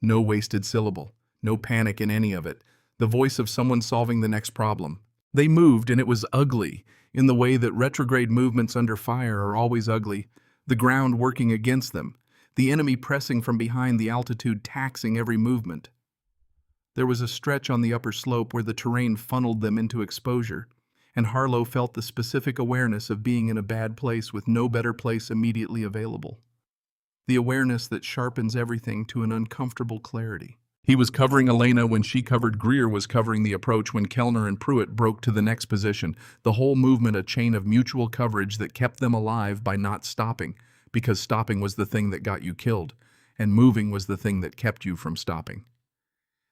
No wasted syllable. No panic in any of it. The voice of someone solving the next problem. They moved, and it was ugly, in the way that retrograde movements under fire are always ugly, the ground working against them, the enemy pressing from behind, the altitude taxing every movement. There was a stretch on the upper slope where the terrain funneled them into exposure, and Harlow felt the specific awareness of being in a bad place with no better place immediately available. The awareness that sharpens everything to an uncomfortable clarity. He was covering Elena when she covered. Greer was covering the approach when Kellner and Pruitt broke to the next position, the whole movement a chain of mutual coverage that kept them alive by not stopping, because stopping was the thing that got you killed, and moving was the thing that kept you from stopping.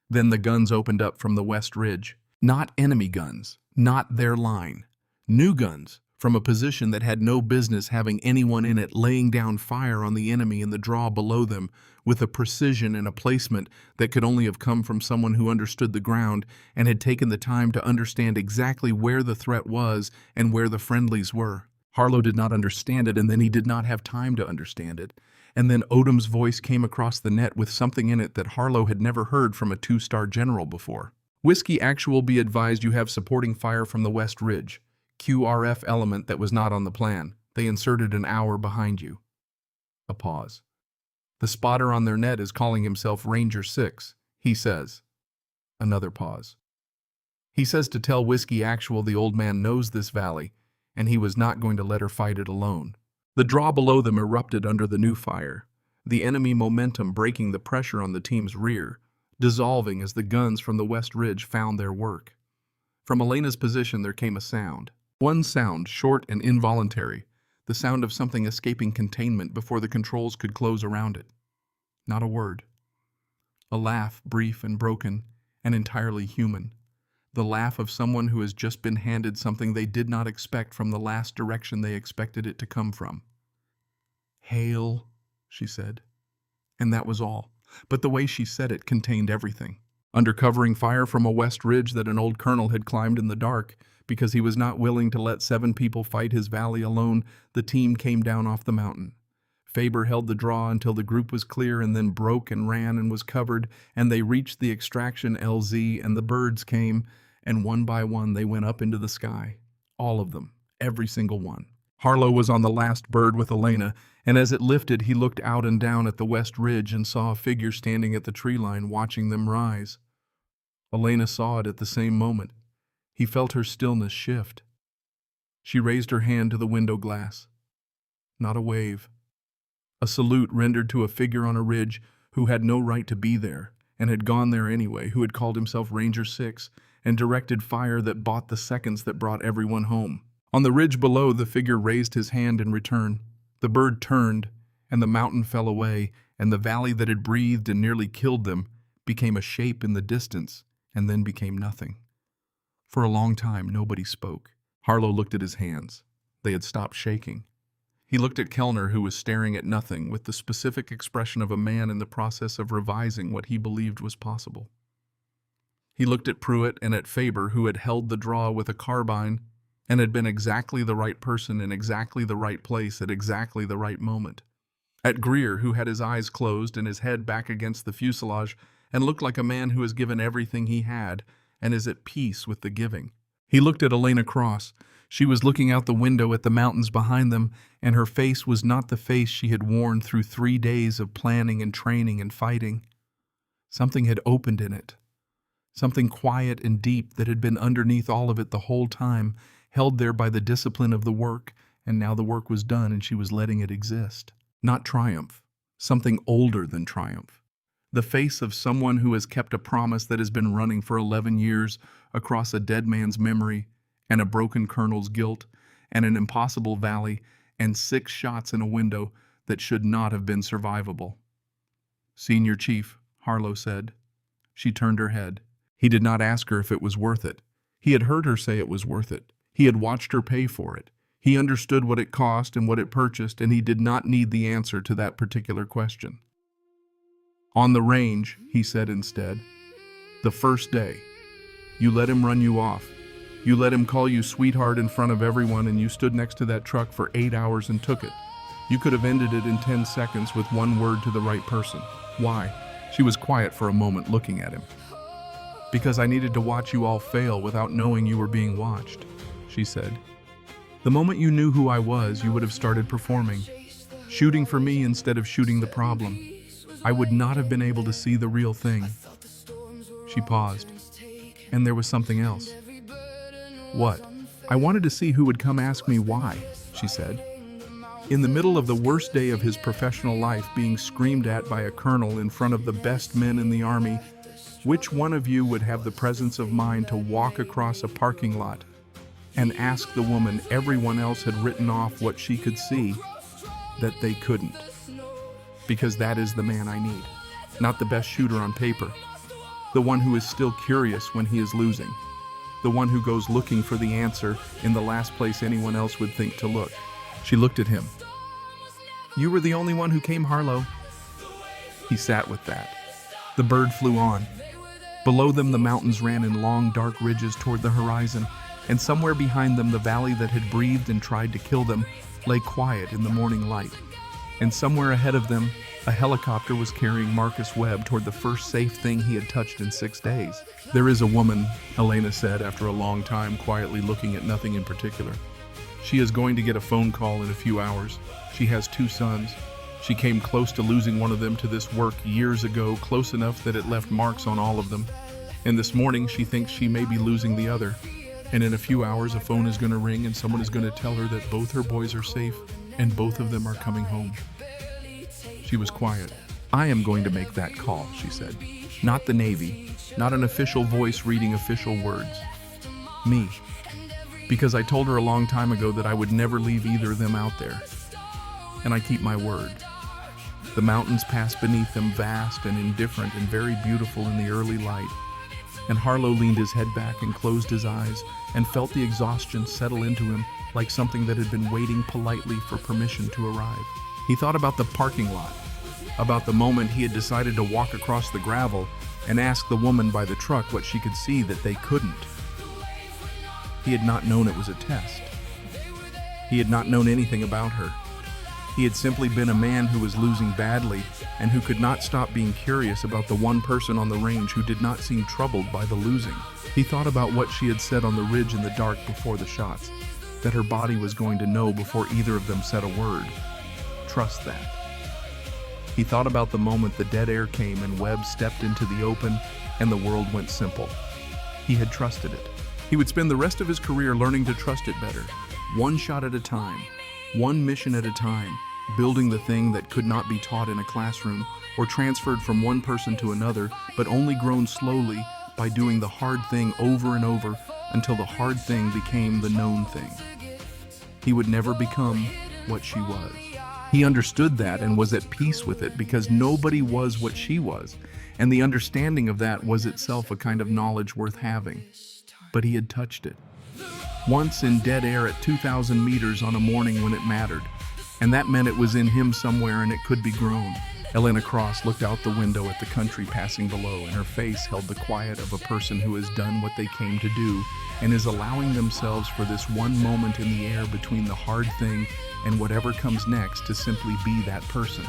Then the guns opened up from the West Ridge. Not enemy guns, not their line. New guns, from a position that had no business having anyone in it, laying down fire on the enemy in the draw below them with a precision and a placement that could only have come from someone who understood the ground and had taken the time to understand exactly where the threat was and where the friendlies were. Harlow did not understand it, and then he did not have time to understand it. And then Odom's voice came across the net with something in it that Harlow had never heard from a two-star general before. Whiskey Actual, be advised you have supporting fire from the West Ridge. QRF element that was not on the plan. They inserted an hour behind you. A pause. The spotter on their net is calling himself Ranger 6, he says. Another pause. He says to tell Whiskey Actual the old man knows this valley, and he was not going to let her fight it alone. The draw below them erupted under the new fire, the enemy momentum breaking the pressure on the team's rear, dissolving as the guns from the West Ridge found their work. From Elena's position there came a sound. One sound, short and involuntary, the sound of something escaping containment before the controls could close around it. Not a word. A laugh, brief and broken, and entirely human. The laugh of someone who has just been handed something they did not expect from the last direction they expected it to come from. "Hale," she said. And that was all. But the way she said it contained everything. Under covering fire from a West Ridge that an old colonel had climbed in the dark, because he was not willing to let 7 people fight his valley alone, the team came down off the mountain. Faber held the draw until the group was clear and then broke and ran and was covered, and they reached the extraction LZ, and the birds came, and one by one they went up into the sky. All of them, every single one. Harlow was on the last bird with Elena, and as it lifted he looked out and down at the West Ridge and saw a figure standing at the tree line watching them rise. Elena saw it at the same moment. He felt her stillness shift. She raised her hand to the window glass. Not a wave. A salute rendered to a figure on a ridge who had no right to be there, and had gone there anyway, who had called himself Ranger 6, and directed fire that bought the seconds that brought everyone home. On the ridge below, the figure raised his hand in return. The bird turned, and the mountain fell away, and the valley that had breathed and nearly killed them became a shape in the distance, and then became nothing. For a long time, nobody spoke. Harlow looked at his hands. They had stopped shaking. He looked at Kellner, who was staring at nothing with the specific expression of a man in the process of revising what he believed was possible. He looked at Pruitt and at Faber, who had held the draw with a carbine and had been exactly the right person in exactly the right place at exactly the right moment. At Greer, who had his eyes closed and his head back against the fuselage and looked like a man who has given everything he had and is at peace with the giving. He looked at Elena Cross. She was looking out the window at the mountains behind them, and her face was not the face she had worn through 3 days of planning and training and fighting. Something had opened in it. Something quiet and deep that had been underneath all of it the whole time, held there by the discipline of the work, and now the work was done and she was letting it exist. Not triumph. Something older than triumph. The face of someone who has kept a promise that has been running for 11 years across a dead man's memory, and a broken colonel's guilt, and an impossible valley, and 6 shots in a window that should not have been survivable. "Senior Chief," Harlow said. She turned her head. He did not ask her if it was worth it. He had heard her say it was worth it. He had watched her pay for it. He understood what it cost and what it purchased, and he did not need the answer to that particular question. "On the range," he said instead. "The first day. You let him run you off. You let him call you sweetheart in front of everyone, and you stood next to that truck for 8 hours and took it. You could have ended it in 10 seconds with one word to the right person. Why?" She was quiet for a moment, looking at him. Because I needed to watch you all fail without knowing you were being watched, she said. The moment you knew who I was, you would have started performing, shooting for me instead of shooting the problem. I would not have been able to see the real thing. She paused, and there was something else. What? I wanted to see who would come ask me why, she said. In the middle of the worst day of his professional life, being screamed at by a colonel in front of the best men in the army, which one of you would have the presence of mind to walk across a parking lot and ask the woman everyone else had written off what she could see that they couldn't? Because that is the man I need, not the best shooter on paper, the one who is still curious when he is losing, the one who goes looking for the answer in the last place anyone else would think to look. She looked at him. You were the only one who came, Harlow. He sat with that. The bird flew on. Below them, the mountains ran in long, dark ridges toward the horizon, and somewhere behind them, the valley that had breathed and tried to kill them lay quiet in the morning light. And somewhere ahead of them, a helicopter was carrying Marcus Webb toward the first safe thing he had touched in 6 days. There is a woman, Elena said after a long time, quietly looking at nothing in particular. She is going to get a phone call in a few hours. She has 2 sons. She came close to losing one of them to this work years ago, close enough that it left marks on all of them. And this morning, she thinks she may be losing the other. And in a few hours, a phone is going to ring and someone is going to tell her that both her boys are safe and both of them are coming home. She was quiet. I am going to make that call, she said. Not the Navy, not an official voice reading official words. Me. Because I told her a long time ago that I would never leave either of them out there. And I keep my word. The mountains passed beneath them, vast and indifferent and very beautiful in the early light. And Harlow leaned his head back and closed his eyes and felt the exhaustion settle into him like something that had been waiting politely for permission to arrive. He thought about the parking lot, about the moment he had decided to walk across the gravel and ask the woman by the truck what she could see that they couldn't. He had not known it was a test. He had not known anything about her. He had simply been a man who was losing badly and who could not stop being curious about the one person on the range who did not seem troubled by the losing. He thought about what she had said on the ridge in the dark before the shots, that her body was going to know before either of them said a word. Trust that. He thought about the moment the dead air came and Webb stepped into the open and the world went simple. He had trusted it. He would spend the rest of his career learning to trust it better, one shot at a time, one mission at a time, building the thing that could not be taught in a classroom or transferred from one person to another, but only grown slowly by doing the hard thing over and over until the hard thing became the known thing. He would never become what she was. He understood that and was at peace with it because nobody was what she was, and the understanding of that was itself a kind of knowledge worth having. But he had touched it. Once in dead air at 2,000 meters on a morning when it mattered, and that meant it was in him somewhere and it could be grown. Elena Cross looked out the window at the country passing below, and her face held the quiet of a person who has done what they came to do and is allowing themselves for this one moment in the air between the hard thing and whatever comes next to simply be that person.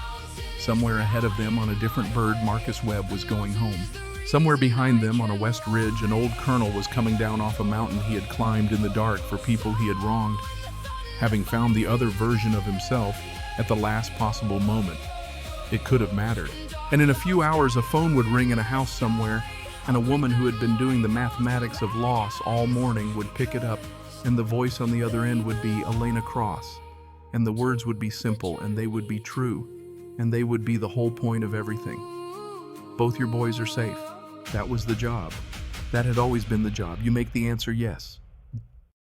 Somewhere ahead of them on a different bird, Marcus Webb was going home. Somewhere behind them on a west ridge, an old colonel was coming down off a mountain he had climbed in the dark for people he had wronged, having found the other version of himself at the last possible moment. It could have mattered. And in a few hours, a phone would ring in a house somewhere, and a woman who had been doing the mathematics of loss all morning would pick it up, and the voice on the other end would be Elena Cross. And the words would be simple, and they would be true, and they would be the whole point of everything. Both your boys are safe. That was the job. That had always been the job. You make the answer yes.